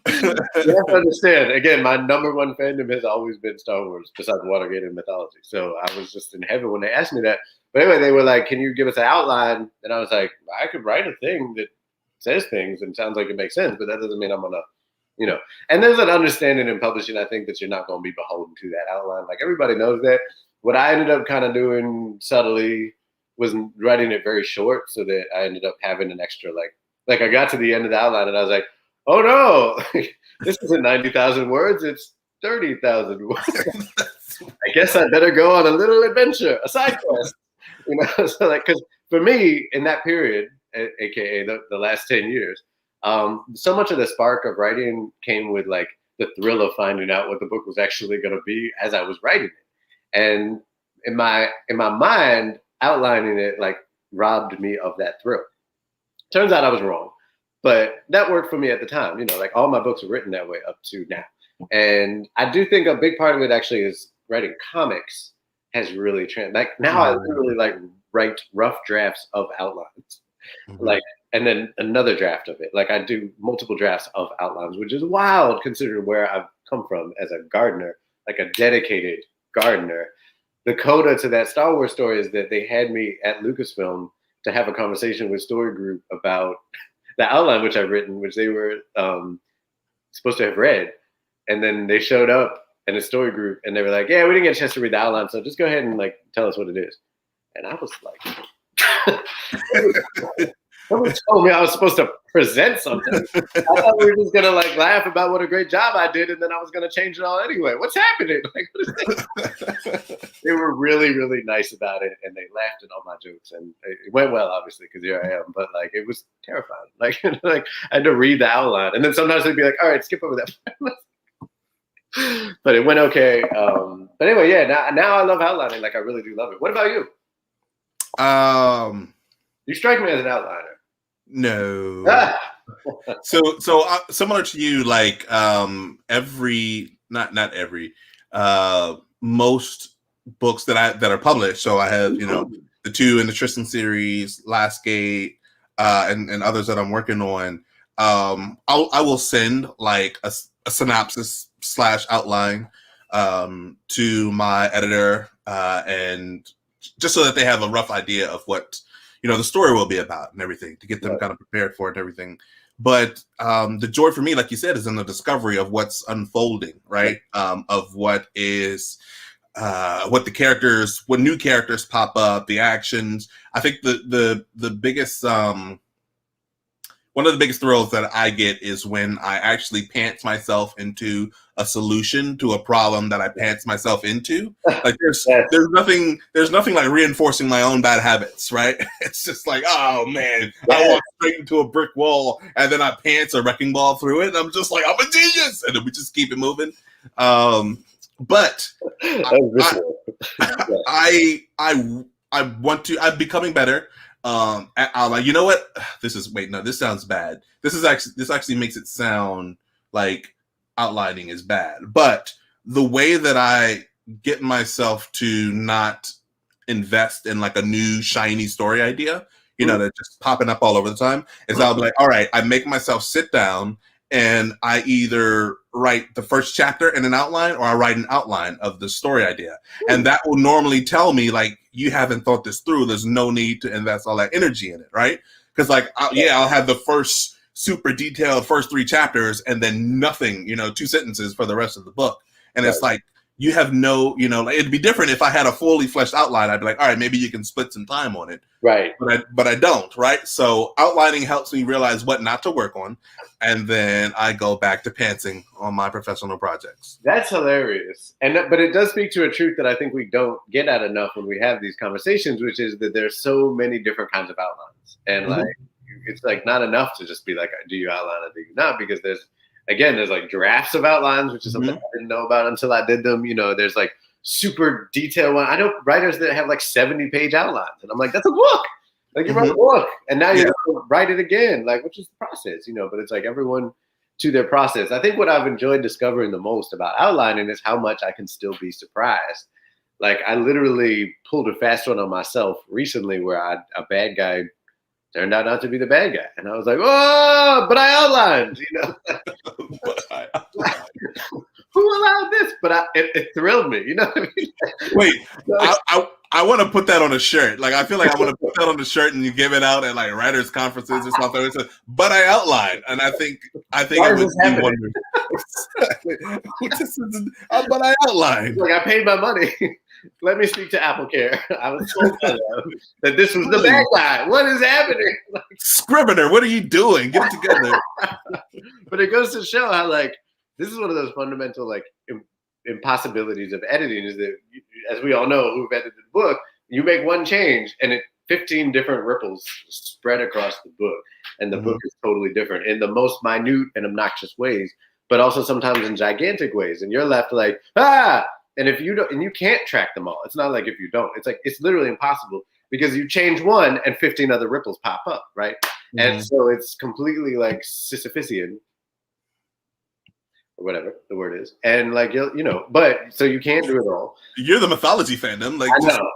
You have to understand, again, my number one fandom has always been Star Wars, besides Watergate and mythology. So I was just in heaven when they asked me that. But anyway, they were like, can you give us an outline? And I was like, I could write a thing that says things and sounds like it makes sense, but that doesn't mean I'm going to, And there's an understanding in publishing, I think, that you're not going to be beholden to that outline. Like, everybody knows that. What I ended up kind of doing subtly was writing it very short, so that I ended up having an extra, like I got to the end of the outline and I was like, oh no, this isn't 90,000 words, it's 30,000 words. I guess I better go on a little adventure, a side quest. So because for me, in that period, aka the last 10 years, so much of the spark of writing came with like the thrill of finding out what the book was actually going to be as I was writing it. And in my mind, outlining it like robbed me of that thrill. Turns out I was wrong, but that worked for me at the time. Like all my books were written that way up to now. And I do think a big part of it actually is writing comics has really now I literally write rough drafts of outlines, and then another draft of it. Like I do multiple drafts of outlines, which is wild considering where I've come from as a gardener, like a dedicated gardener. The coda to that Star Wars story is that they had me at Lucasfilm to have a conversation with Story Group about the outline which I've written, which they were supposed to have read. And then they showed up in a Story Group and they were like, yeah, we didn't get a chance to read the outline, so just go ahead and like tell us what it is. And I was like, someone told me I was supposed to present something. I thought we were just gonna like laugh about what a great job I did, and then I was gonna change it all anyway. What's happening? Like, what is this? They were really, really nice about it, and they laughed at all my jokes, and it went well, obviously, because here I am. But like, it was terrifying. Like, like I had to read the outline, and then sometimes they'd be like, "All right, skip over that." But it went okay. But anyway, yeah. Now I love outlining. Like, I really do love it. What about you? You strike me as an outliner. No. So similar to you, like every not every most books that are published. So I have the 2 in the Tristan series, Last Gate, and others that I'm working on. I will send like a synopsis / outline to my editor and just so that they have a rough idea of what the story will be about and everything to get them kind of prepared for it and everything. But the joy for me, like you said, is in the discovery of what's unfolding, right? Of what is what new characters pop up, the actions. I think the biggest one of the biggest thrills that I get is when I actually pants myself into a solution to a problem that I pants myself into. Like there's nothing like reinforcing my own bad habits, right? It's just like, oh man, I walk straight into a brick wall and then I pants a wrecking ball through it, and I'm just like, I'm a genius, and then we just keep it moving. But I'm becoming better. I'm like, you know what? This sounds bad. This actually makes it sound like outlining is bad. But the way that I get myself to not invest in like a new shiny story idea, that's just popping up all over the time, is I'll be like, all right, I make myself sit down and I either write the first chapter in an outline or I write an outline of the story idea. And that will normally tell me, like, you haven't thought this through. There's no need to invest all that energy in it, right? Because, like, I'll have the first super detailed first 3 chapters and then nothing, 2 sentences for the rest of the book. And it's like, you have no, like, it'd be different if I had a fully fleshed outline. I'd be like, all right, maybe you can split some time on it. Right. But I don't, right? So outlining helps me realize what not to work on. And then I go back to pantsing on my professional projects. That's hilarious. But it does speak to a truth that I think we don't get at enough when we have these conversations, which is that there's so many different kinds of outlines. And like, it's like not enough to just be like, do you outline or do you not? Because there's like drafts of outlines, which is something I didn't know about until I did them. There's like super detailed one. I know writers that have like 70-page outlines, and I'm like, that's a book. Like you wrote a book, and now you have to write it again. Like, which is the process, But it's like everyone to their process. I think what I've enjoyed discovering the most about outlining is how much I can still be surprised. Like I literally pulled a fast one on myself recently, where a bad guy turned out not to be the bad guy. And I was like, oh, but I outlined, Who allowed this? But it thrilled me, what I mean? Wait, I want to put that on a shirt. Like, I feel like I want to put that on a shirt and you give it out at like writers' conferences or something. It says, but I outlined. And I think it would be wonderful. But I outlined. Like, I paid my money. Let me speak to AppleCare. I was told that this was the bad guy. What is happening? Like, Scrivener, what are you doing? Get it together. But it goes to show how, like, this is one of those fundamental, like, impossibilities of editing is that, as we all know who've edited the book, you make one change and 15 different ripples spread across the book. And the book is totally different in the most minute and obnoxious ways, but also sometimes in gigantic ways. And you're left like, and if you don't, and you can't track them all. It's not like if you don't, it's like, it's literally impossible because you change one and 15 other ripples pop up. Right. And so it's completely like Sisyphean or whatever the word is. And like, but so you can't do it all. You're the mythology fandom. Like, I know.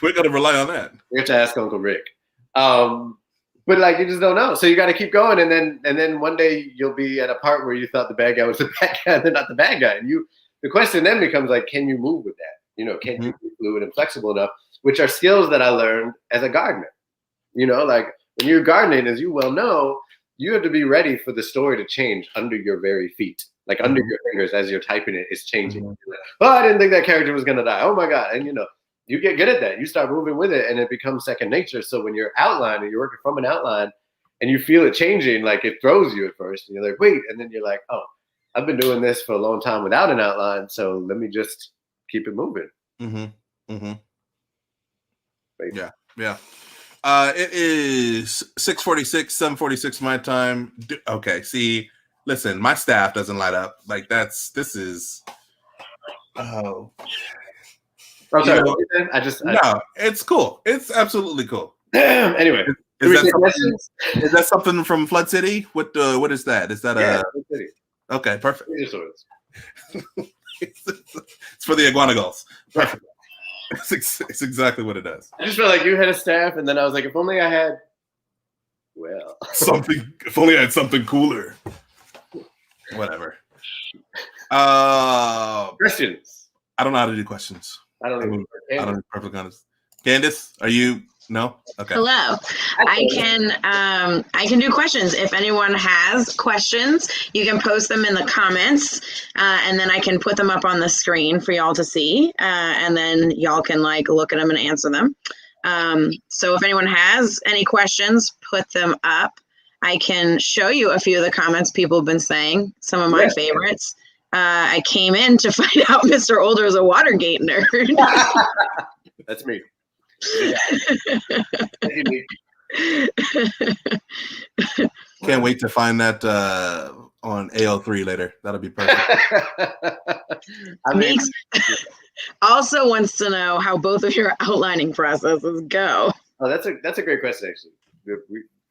We're going to rely on that. We have to ask Uncle Rick. But But like you just don't know, so you got to keep going, and then one day you'll be at a part where you thought the bad guy was the bad guy, and they're not the bad guy, and the question then becomes like, can you move with that? You know, can you be fluid and flexible enough? Which are skills that I learned as a gardener. You know, like when you're gardening, as you well know, you have to be ready for the story to change under your very feet, like under your fingers as you're typing it, it's changing. Oh, I didn't think that character was gonna die. Oh my god! And you know, you get good at that. You start moving with it, and it becomes second nature. So when you're outlining, you're working from an outline, and you feel it changing, like it throws you at first, and you're like, wait, and then you're like, oh, I've been doing this for a long time without an outline, so let me just keep it moving. Yeah. It is 6:46, 7:46 my time. Okay, see, listen, my staff doesn't light up. Like this is. Oh. Okay. You know, no, it's cool. It's absolutely cool. Anyway, is that something from Flood City? What is that? Is that Flood City. Okay, perfect. It's for the iguana gulls. Perfect. It's exactly what it does. I just felt like you had a staff, and then I was like, if only I had, something. If only I had something cooler. Whatever. Questions. I don't know how to do questions. I don't know. Perfectly honest. Candace, are you? No. Okay. Hello. I can do questions. If anyone has questions, you can post them in the comments, and then I can put them up on the screen for y'all to see, and then y'all can like look at them and answer them. So if anyone has any questions, put them up. I can show you a few of the comments people have been saying. Some of my favorites. I came in to find out Mr. Older is a Watergate nerd. That's me. Can't wait to find that on AO3 later. That'll be perfect. Meeks also wants to know how both of your outlining processes go. Oh, that's a great question, actually.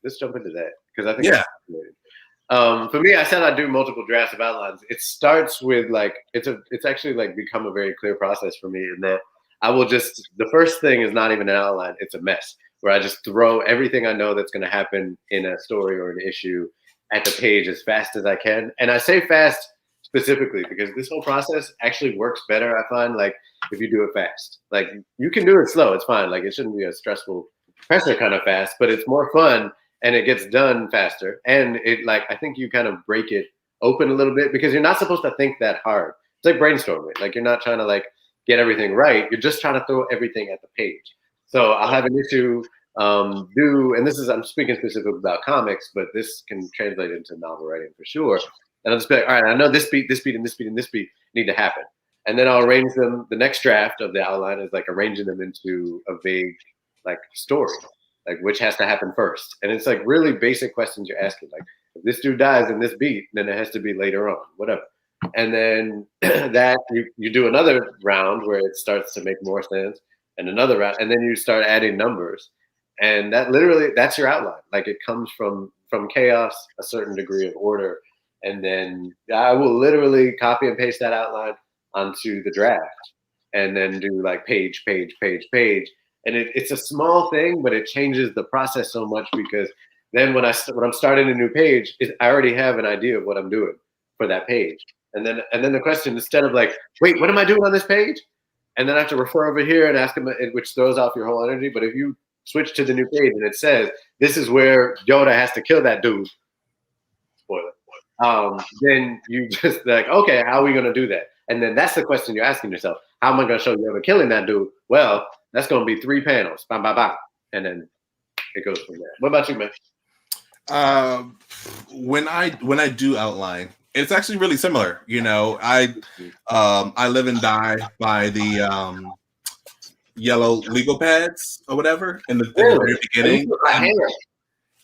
Let's jump into that because I think that's fascinating. For me, I said I do multiple drafts of outlines. It starts with like it's actually like become a very clear process for me in that I will just the first thing is not even an outline; it's a mess where I just throw everything I know that's going to happen in a story or an issue at the page as fast as I can. And I say fast specifically because this whole process actually works better. I find like if you do it fast, like you can do it slow, it's fine. Like it shouldn't be a stressful pressure kind of fast, but it's more fun. And it gets done faster. And it like, I think you kind of break it open a little bit because you're not supposed to think that hard. It's like brainstorming. Like you're not trying to like get everything right. You're just trying to throw everything at the page. So I'll have an issue and this is, I'm speaking specifically about comics, but this can translate into novel writing for sure. And I'll just be like, all right, I know this beat, and this beat, and this beat need to happen. And then I'll arrange them. The next draft of the outline is like arranging them into a vague like story. Like which has to happen first, and it's like really basic questions you're asking. Like if this dude dies in this beat, then it has to be later on, whatever. And then that you do another round where it starts to make more sense, and another round, and then you start adding numbers, and that literally that's your outline. Like it comes from chaos, a certain degree of order, and then I will literally copy and paste that outline onto the draft, and then do like page. And it's a small thing, but it changes the process so much because then when I'm starting a new page, I already have an idea of what I'm doing for that page. And then the question, instead of like, wait, what am I doing on this page? And then I have to refer over here and ask them, which throws off your whole energy. But if you switch to the new page and it says, this is where Yoda has to kill that dude, spoiler, then you just like, okay, how are we going to do that? And then that's the question you're asking yourself. How am I going to show Yoda killing that dude? Well, that's going to be 3 panels, bam, bam, bam, and then it goes from there. What about you, man? When I do outline, it's actually really similar. You know, I live and die by the yellow legal pads or whatever in the very beginning.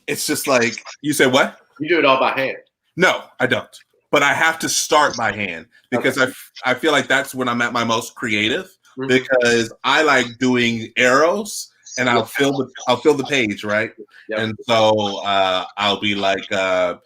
It's just like you said. What? You do it all by hand? No, I don't. But I have to start by hand because I feel like that's when I'm at my most creative. Because I like doing arrows and I'll fill the page, right? Yep. And so I'll be like, I'll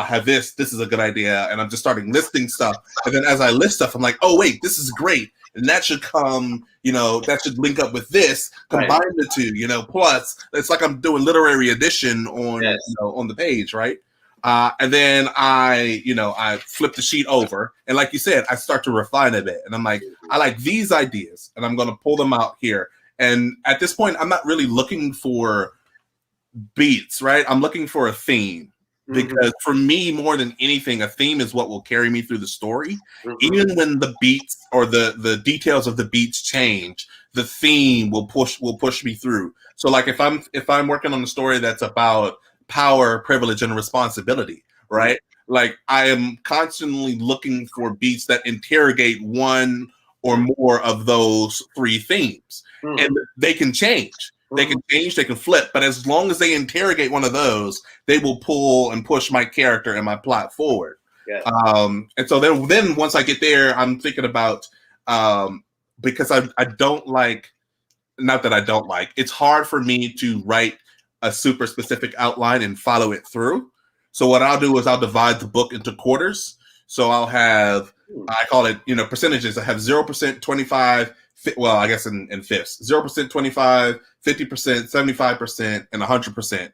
have this is a good idea. And I'm just starting listing stuff. And then as I list stuff, I'm like, oh, wait, this is great. and that should come, that should link up with this, combine the two, plus it's like I'm doing literary addition on, on the page, right? And then I flip the sheet over, and like you said, I start to refine a bit, and I'm like, I like these ideas, and I'm going to pull them out here. And at this point, I'm not really looking for beats, right? I'm looking for a theme, because for me, more than anything, a theme is what will carry me through the story. Even when the beats or the details of the beats change, the theme will push me through. So like if I'm working on a story that's about power, privilege, and responsibility, right? Like I am constantly looking for beats that interrogate one or more of those three themes. And they can change. They can change, they can flip, but as long as they interrogate one of those, they will pull and push my character and my plot forward. Yeah. And so then once I get there, I'm thinking about, because I don't like, not that I don't like, it's hard for me to write a super specific outline and follow it through. So what I'll do is I'll divide the book into quarters. So I'll have, I call it, percentages. I have 0%, 25, well, I guess in fifths, 0%, 25, 50%, 75%, and 100%.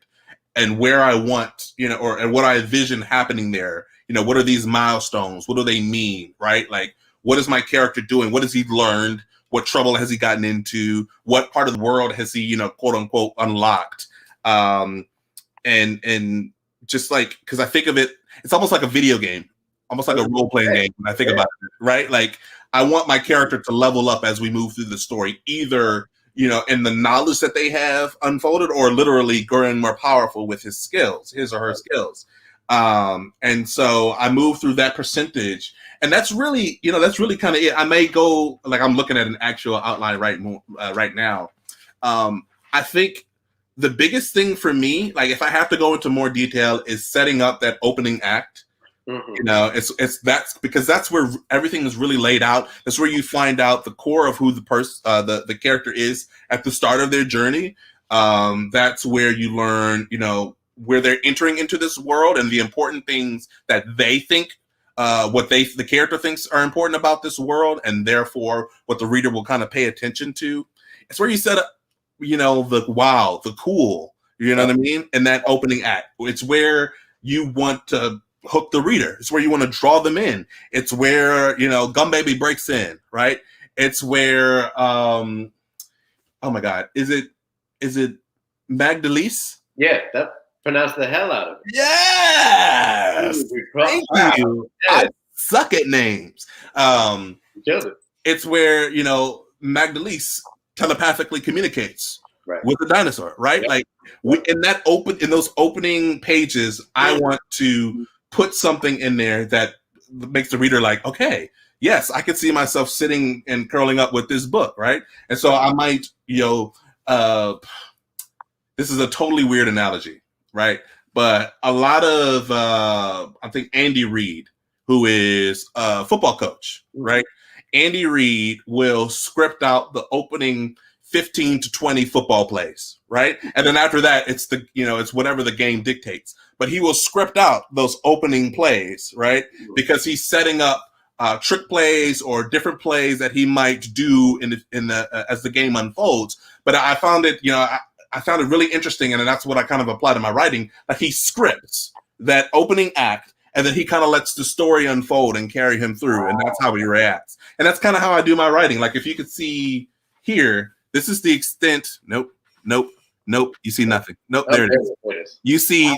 And where I want, and what I envision happening there, what are these milestones? What do they mean, right? Like, what is my character doing? What has he learned? What trouble has he gotten into? What part of the world has he, quote unquote, unlocked? And just like, because I think of it, it's almost like a video game, almost like a role-playing game when I think about it, right? Like, I want my character to level up as we move through the story, either, in the knowledge that they have unfolded, or literally growing more powerful with his or her skills. And so I move through that percentage, and that's really kind of it. I may go, like, I'm looking at an actual outline right now. I think the biggest thing for me, like if I have to go into more detail, is setting up that opening act. That's because that's where everything is really laid out. That's where you find out the core of who the character is at the start of their journey. That's where you learn, where they're entering into this world and the important things that they think, the character thinks are important about this world, and therefore what the reader will kind of pay attention to. It's where you set up, the wow, the cool, what I mean? And that opening act. It's where you want to hook the reader. It's where you want to draw them in. It's where, Gum Baby breaks in, right? It's where, oh my God, is it Magdalise? Yeah, that pronounced the hell out of it. Yes! Thank you. I suck at names. You killed it. It's where, Magdalise telepathically communicates with the dinosaur, right? Yep. Like in those opening pages, I want to put something in there that makes the reader like, okay, yes, I can see myself sitting and curling up with this book, right? And so I might, this is a totally weird analogy, right? But a lot of, I think Andy Reid, who is a football coach, right? Andy Reid will script out the opening 15 to 20 football plays, right? And then after that, it's it's whatever the game dictates. But he will script out those opening plays, right? Because he's setting up trick plays or different plays that he might do as the game unfolds. But I found it, I found it really interesting, and that's what I kind of apply to my writing. Like, he scripts that opening act, and then he kind of lets the story unfold and carry him through, and that's how he reacts. And that's kind of how I do my writing. Like, if you could see here, this is the extent. Nope. You see nothing. Nope. There it is. You see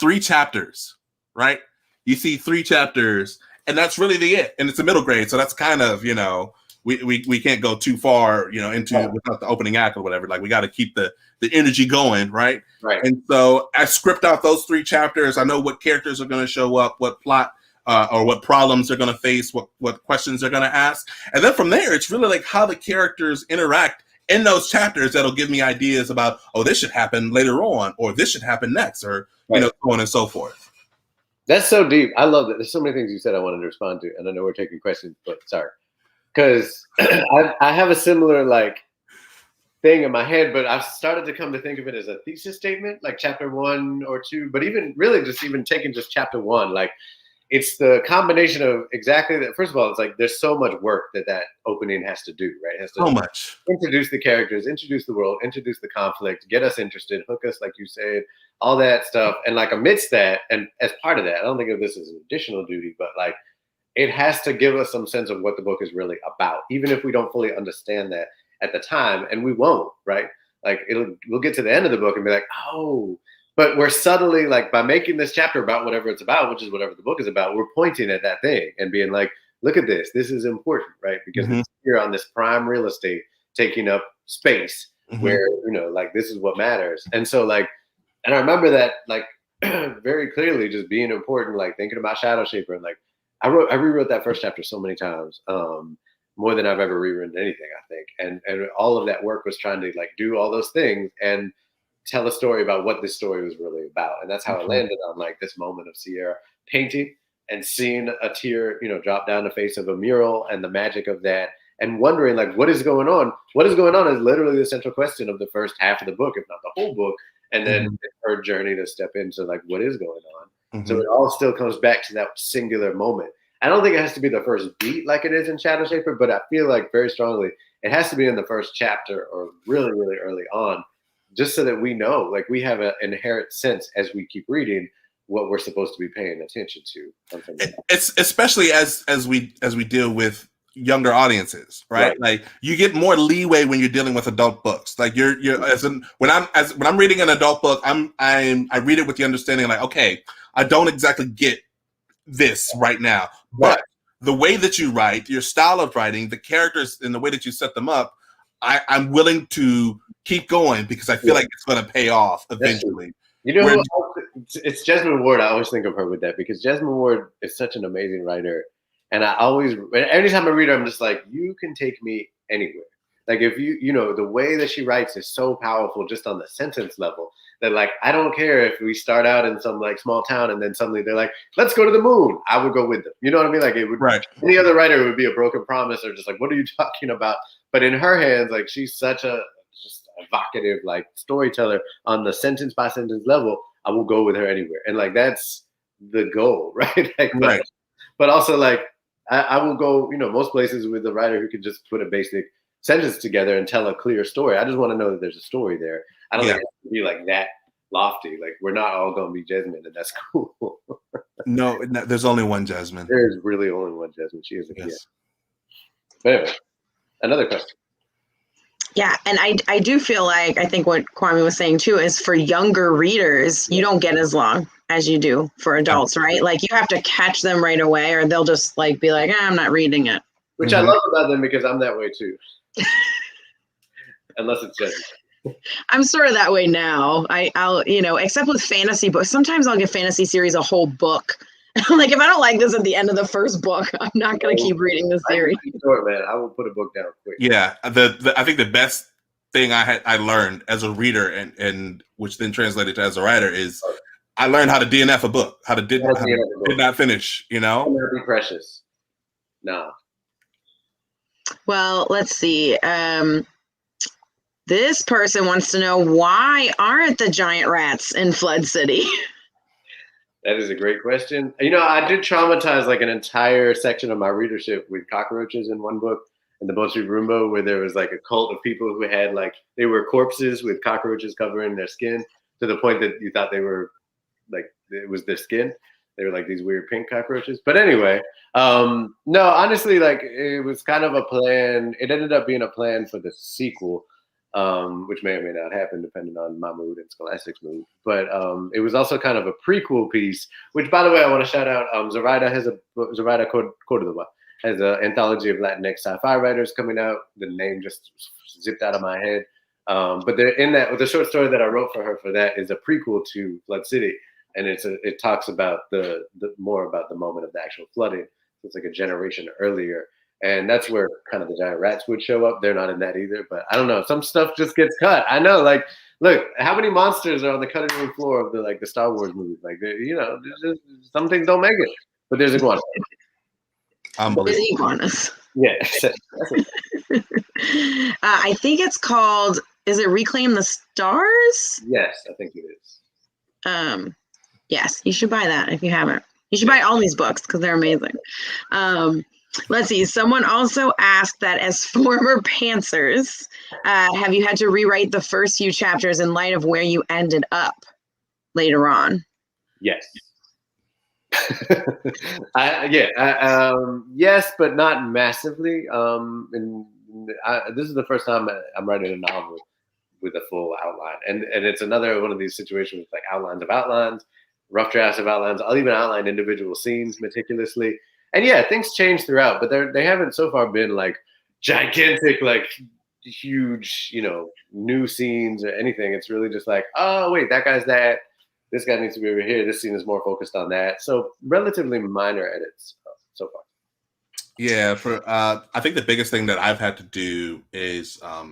three chapters, right? You see 3 chapters, and that's really it. And it's a middle grade, so that's kind of, we can't go too far, into without the opening act or whatever. Like, we got to keep the energy going, right? Right. And so I script out those 3 chapters. I know what characters are going to show up, what plot or what problems they're going to face, what questions they're going to ask. And then from there, it's really like how the characters interact in those chapters that'll give me ideas about, oh, this should happen later on, or this should happen next, or, so on and so forth. That's so deep. I love that. There's so many things you said I wanted to respond to, and I know we're taking questions, but sorry. Because I have a similar, thing in my head, but I've started to come to think of it as a thesis statement, like chapter 1 or 2, but even really just taking just chapter 1, it's the combination of exactly that. First of all, it's like there's so much work that opening has to do, right? It has to So much. introduce the characters, introduce the world, introduce the conflict, get us interested, hook us, like you said, all that stuff. And like amidst that, and as part of that, I don't think of this as an additional duty, but like it has to give us some sense of what the book is really about, even if we don't fully understand that at the time, and we won't, right? Like we'll get to the end of the book and be like, oh, but we're subtly like by making this chapter about whatever it's about, which is whatever the book is about, we're pointing at that thing and being like, look at this. This is important, right? Because it's here on this prime real estate taking up space where, like this is what matters. And so like, and I remember that like very clearly just being important, like thinking about Shadow Shaper. And like, I rewrote that first chapter so many times, more than I've ever rewritten anything, I think. And all of that work was trying to like do all those things and tell a story about what this story was really about. And that's how it landed on like this moment of Sierra painting and seeing a tear, drop down the face of a mural and the magic of that and wondering like, what is going on? What is going on is literally the central question of the first half of the book, if not the whole book. And then her journey to step into like, what is going on? So it all still comes back to that singular moment. I don't think it has to be the first beat like it is in Shadow Shaper, but I feel like very strongly it has to be in the first chapter or really, really early on, just so that we know, like we have an inherent sense as we keep reading what we're supposed to be paying attention to. It's especially as we deal with younger audiences, right? Like you get more leeway when you're dealing with adult books. Like when I'm reading an adult book, I read it with the understanding like, okay, I don't exactly get this right now, but the way that you write, your style of writing, the characters and the way that you set them up, I'm willing to keep going because I feel like it's going to pay off eventually. It's Jesmyn Ward. I always think of her with that because Jesmyn Ward is such an amazing writer. And every time I read her, I'm just like, you can take me anywhere. Like if the way that she writes is so powerful just on the sentence level that like, I don't care if we start out in some like small town and then suddenly they're like, let's go to the moon. I would go with them. You know what I mean? Like it would, any other writer would be a broken promise or just like, what are you talking about? But in her hands, like she's such a just evocative like storyteller on the sentence by sentence level. I will go with her anywhere. And like, that's the goal, right? Like, but also like, I will go, most places with a writer who can just put a basic sentence together and tell a clear story. I just want to know that there's a story there. I don't think it has to be like that lofty. Like we're not all going to be Jesmyn, and that's cool. No, there's only one Jesmyn. There's really only one Jesmyn. She is a kid. But anyway, another question. Yeah, and I do feel like I think what Kwame was saying too is for younger readers, you don't get as long as you do for adults, right? Like you have to catch them right away or they'll just like be like, I'm not reading it. Which I love about them because I'm that way too. Unless it's Jesmyn. I'm sort of that way now. I'll except with fantasy books, sometimes I'll give fantasy series a whole book. Like if I don't like this at the end of the first book, I'm not going to keep reading the series. Sure, man. I will put a book down quick. Yeah, I think the best thing I learned as a reader and which then translated to as a writer is I learned how to DNF a book, how to did not finish. Not be precious. No. Well, let's see. This person wants to know why aren't the giant rats in Flood City? That is a great question. I did traumatize like an entire section of my readership with cockroaches in one book, in the Boat Street Roomba, where there was like a cult of people who had like, they were corpses with cockroaches covering their skin to the point that you thought they were like, it was their skin. They were like these weird pink cockroaches. But anyway, no, honestly, like it was kind of a plan. It ended up being a plan for the sequel. Which may or may not happen depending on my mood and Scholastic's mood. But it was also kind of a prequel piece, which, by the way, I want to shout out. Zoraida Cordova has an anthology of Latinx sci-fi writers coming out. The name just zipped out of my head. But they're in that. The short story that I wrote for her for that is a prequel to Flood City, and it talks about the more about the moment of the actual flooding. So it's like a generation earlier. And that's where kind of the giant rats would show up. They're not in that either, but I don't know. Some stuff just gets cut. I know, like, look, how many monsters are on the cutting room floor of the Star Wars movies? Like, some things don't make it, but there's iguanas. There's iguanas. Yeah. I think it's called. Is it Reclaim the Stars? Yes, I think it is. Yes, you should buy that if you haven't. You should buy all these books because they're amazing. Let's see. Someone also asked that as former pantsers, have you had to rewrite the first few chapters in light of where you ended up later on? Yes. Yes, but not massively. This is the first time I'm writing a novel with a full outline, and it's another one of these situations with like outlines of outlines, rough drafts of outlines. I'll even outline individual scenes meticulously, and yeah, things change throughout, but they haven't so far been like gigantic, like huge, new scenes or anything. It's really just like, oh wait, that guy's that. This guy needs to be over here. This scene is more focused on that. So relatively minor edits so far. Yeah, I think the biggest thing that I've had to do is I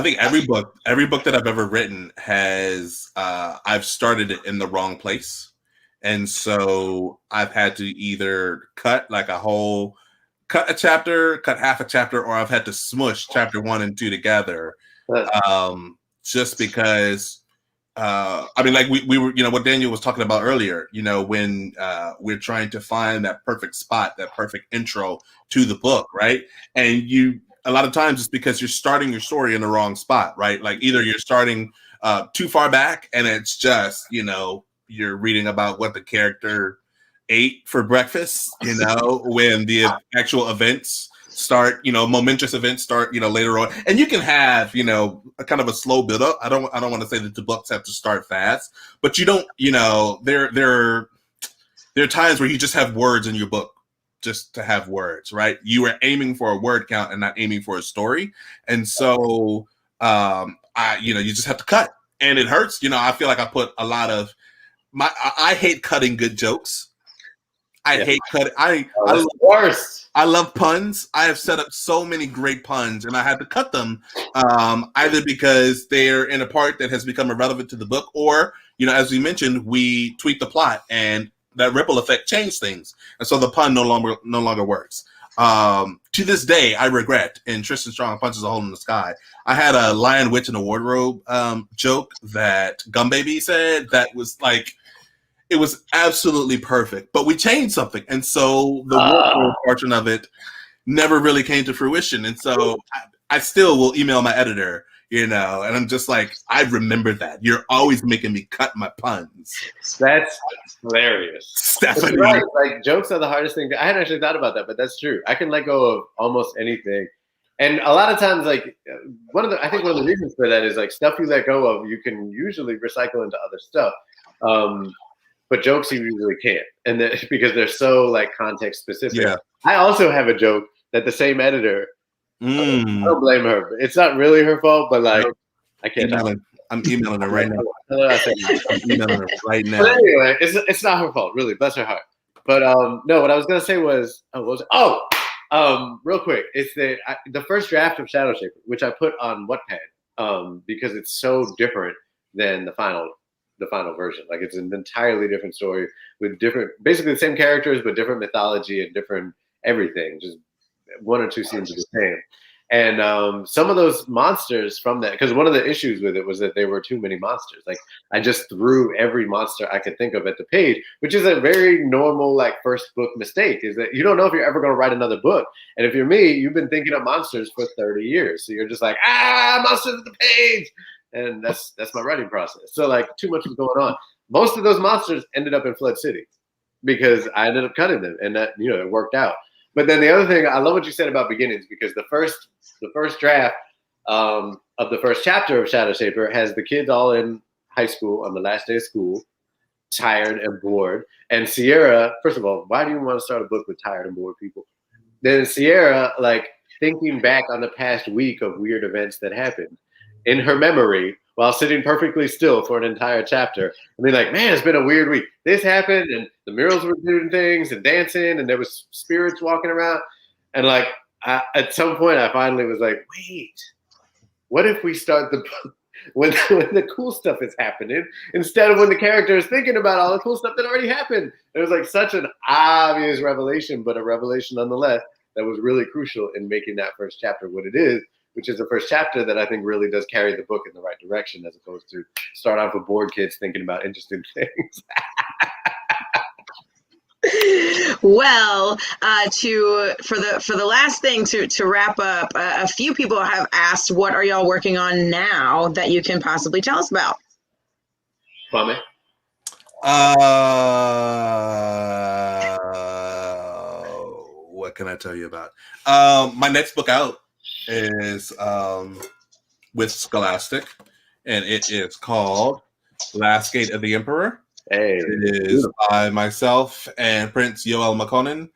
think every book that I've ever written has I've started it in the wrong place. And so I've had to either cut a chapter, cut half a chapter, or I've had to smush chapter 1 and 2 together. Just because like we were, what Daniel was talking about earlier, when we're trying to find that perfect spot, that perfect intro to the book, right? And a lot of times it's because you're starting your story in the wrong spot, right? Like either you're starting too far back and it's just, you're reading about what the character ate for breakfast, when the actual events start, momentous events start, later on. And you can have, a kind of a slow build up. I don't want to say that the books have to start fast, but you don't, there are times where you just have words in your book just to have words, right? You are aiming for a word count and not aiming for a story. And so, you just have to cut, and it hurts. I feel like I put a lot of I hate cutting good jokes. I hate cutting. I love puns. I have set up so many great puns, and I had to cut them either because they're in a part that has become irrelevant to the book, or as we mentioned, we tweak the plot, and that ripple effect changed things, and so the pun no longer works. To this day, I regret in Tristan Strong Punches a Hole in the Sky. I had a lion, witch, and a wardrobe joke that Gum Baby said that was like. It was absolutely perfect, but we changed something, and so the wardrobe portion of it never really came to fruition. And so I still will email my editor, and I'm just like, I remember that. You're always making me cut my puns. That's hilarious. Stephanie. Right. Like, jokes are the hardest thing. I hadn't actually thought about that, but that's true. I can let go of almost anything. And a lot of times, like, I think one of the reasons for that is like stuff you let go of, you can usually recycle into other stuff. But jokes you usually can't, and because they're so like context specific. Yeah. I also have a joke that the same editor. I don't blame her. It's not really her fault, but like I can't. I'm emailing her right now. I'm emailing her right now. But anyway, it's not her fault, really. Bless her heart. But no, what I was gonna say was, real quick, it's the first draft of Shadow Shaper, which I put on Wattpad, because it's so different than the final version. Like, it's an entirely different story with basically the same characters, but different mythology and different everything. Just one or two scenes are the same. And some of those monsters from that, because one of the issues with it was that there were too many monsters. Like, I just threw every monster I could think of at the page, which is a very normal, like, first book mistake, is that you don't know if you're ever going to write another book. And if you're me, you've been thinking of monsters for 30 years. So you're just like, monsters at the page. And that's my writing process. So like, too much was going on. Most of those monsters ended up in Flood City because I ended up cutting them, and that it worked out. But then the other thing, I love what you said about beginnings, because the first draft of the first chapter of Shadow Shaper has the kids all in high school on the last day of school, tired and bored. And Sierra, first of all, why do you want to start a book with tired and bored people? Then Sierra, like, thinking back on the past week of weird events that happened in her memory while sitting perfectly still for an entire chapter. I mean, like, man, it's been a weird week. This happened, and the murals were doing things and dancing, and there was spirits walking around. And like, at some point, I finally was like, wait, what if we start the book when the cool stuff is happening instead of when the character is thinking about all the cool stuff that already happened? It was like such an obvious revelation, but a revelation nonetheless that was really crucial in making that first chapter what it is, which is the first chapter that I think really does carry the book in the right direction, as opposed to start off with bored kids thinking about interesting things. Well, for the last thing to wrap up, a few people have asked, what are y'all working on now that you can possibly tell us about? Kwame? What can I tell you about? My next book out is with Scholastic, and it is called Last Gate of the Emperor. Hey, it is by myself and Prince Yoel Makonnen.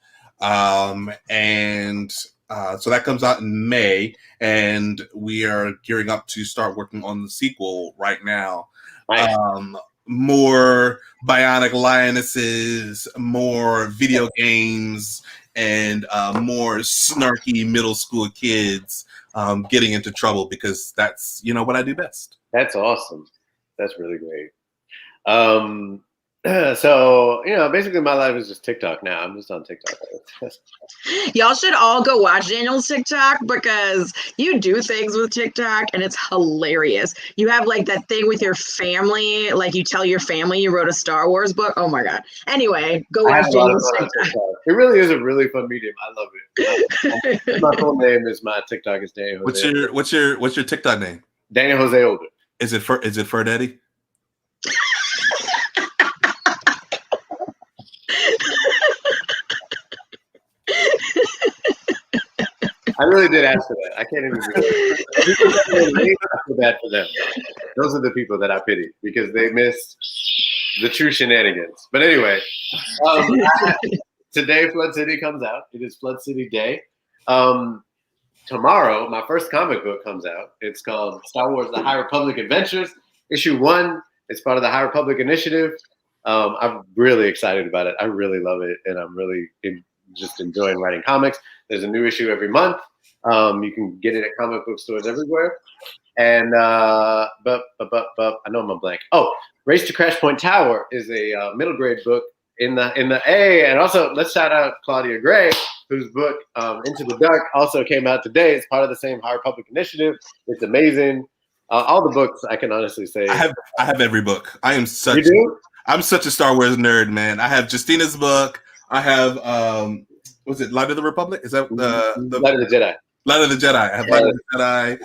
So that comes out in May, and we are gearing up to start working on the sequel right now. Nice. More bionic lionesses, more video games, and more snarky middle school kids getting into trouble, because that's what I do best. That's awesome. That's really great. So basically my life is just TikTok now. I'm just on TikTok. Y'all should all go watch Daniel's TikTok, because you do things with TikTok and it's hilarious. You have like that thing with your family, like you tell your family you wrote a Star Wars book. Oh my God. Anyway, go watch Daniel's TikTok. It really is a really fun medium. I love it. My full name is my TikTok is Daniel Jose. What's your TikTok name? Daniel Jose Older. Is it Fur Daddy? I really did ask for that. I can't even I feel bad for them. Those are the people that I pity, because they missed the true shenanigans. But anyway, today Flood City comes out. It is Flood City Day. Tomorrow, my first comic book comes out. It's called Star Wars: The High Republic Adventures, Issue 1. It's part of the High Republic Initiative. I'm really excited about it. I really love it, and I'm really just enjoying writing comics. There's a new issue every month. You can get it at comic book stores everywhere. And but I know I'm a blank. Oh, Race to Crash Point Tower is a middle grade book in the A. And also, let's shout out Claudia Gray, whose book Into the Dark also came out today. It's part of the same High Republic Initiative. It's amazing. All the books, I can honestly say. I have every book. I'm such a Star Wars nerd, man. I have Justina's book. I have was it Light of the Republic? Is that the Light of the Jedi? Light of the Jedi. I have Light of the Jedi.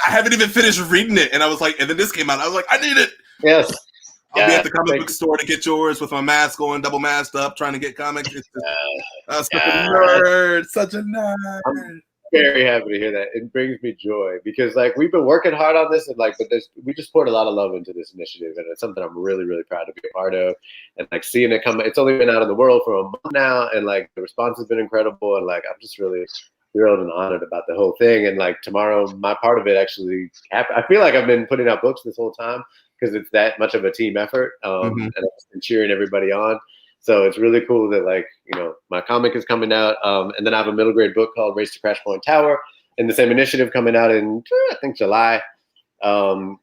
I haven't even finished reading it, and I was like, and then this came out. I was like, I need it. Yes. I'll be at the comic book store to get yours with my mask on, double masked up, trying to get comics. Such a nerd. Such a nerd. I'm very happy to hear that. It brings me joy, because like we've been working hard on this, and we just poured a lot of love into this initiative, and it's something I'm really, really proud to be a part of. And like seeing it come, it's only been out in the world for a month now, and like the response has been incredible, and like I'm just really thrilled and honored about the whole thing. And like tomorrow, my part of it actually, I feel like I've been putting out books this whole time, because it's that much of a team effort, and I've been cheering everybody on. So it's really cool that like, my comic is coming out. And then I have a middle grade book called Race to Crash Point Tower in the same initiative coming out in, I think, July,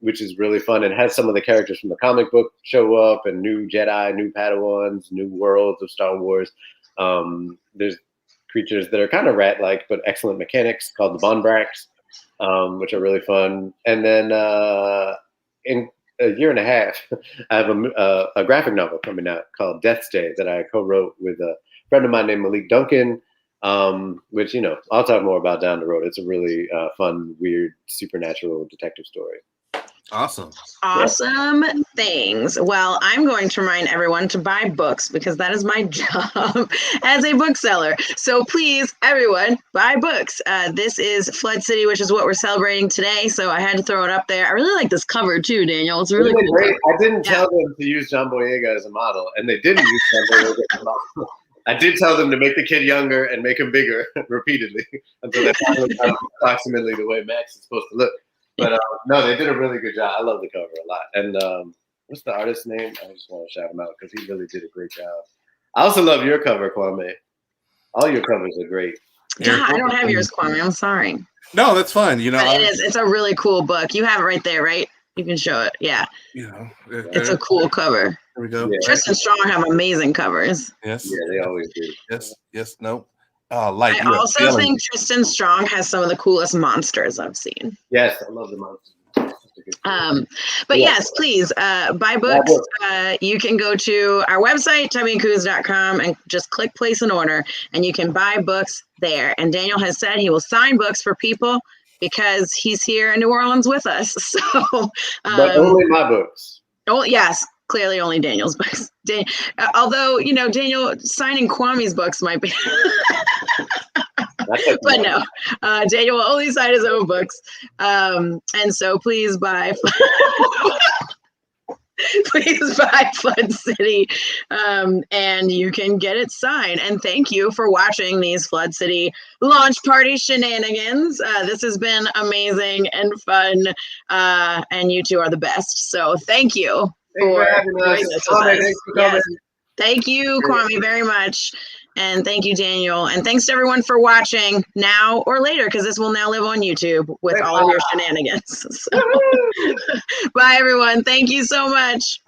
which is really fun. And has some of the characters from the comic book show up, and new Jedi, new Padawans, new worlds of Star Wars. There's creatures that are kind of rat-like, but excellent mechanics, called the Bonbrax, which are really fun. And then in a year and a half, I have a graphic novel coming out called Death's Day that I co-wrote with a friend of mine named Malik Duncan, which, I'll talk more about down the road. It's a really fun, weird, supernatural detective story. Awesome Things. Well, I'm going to remind everyone to buy books, because that is my job as a bookseller. So please, everyone, buy books. This is Flood City, which is what we're celebrating today. So I had to throw it up there. I really like this cover too, Daniel. It's really cool. Great. I didn't tell them to use John Boyega as a model, and they didn't use John Boyega as a model. I did tell them to make the kid younger and make him bigger repeatedly until they finally got approximately the way Max is supposed to look. But no, they did a really good job. I love the cover a lot. And what's the artist's name? I just want to shout him out, because he really did a great job. I also love your cover, Kwame. All your covers are great. Yeah, I don't have yours, Kwame. I'm sorry. No, that's fine. But it's a really cool book. You have it right there, right? You can show it. Yeah. It's a cool cover. There we go. Yeah. Tristan Strong have amazing covers. Yes. Yeah, they always do. Yes. No. I also think Tristan Strong has some of the coolest monsters I've seen. Yes, I love the monsters. It's a But yes, please buy books. You can go to our website, TubbyandCoos.com, and just click place an order, and you can buy books there. And Daniel has said he will sign books for people because he's here in New Orleans with us. So, but only my books. Oh yes, clearly only Daniel's books. Although Daniel signing Kwame's books might be. But no, Daniel will only sign his own books. And so please buy Flood City, and you can get it signed. And thank you for watching these Flood City launch party shenanigans. This has been amazing and fun, and you two are the best. So thank you for doing this with us. Yes. Thank you, Kwame, very much. And thank you, Daniel. And thanks to everyone for watching now or later, because this will now live on YouTube with all of your shenanigans. So, bye, everyone. Thank you so much.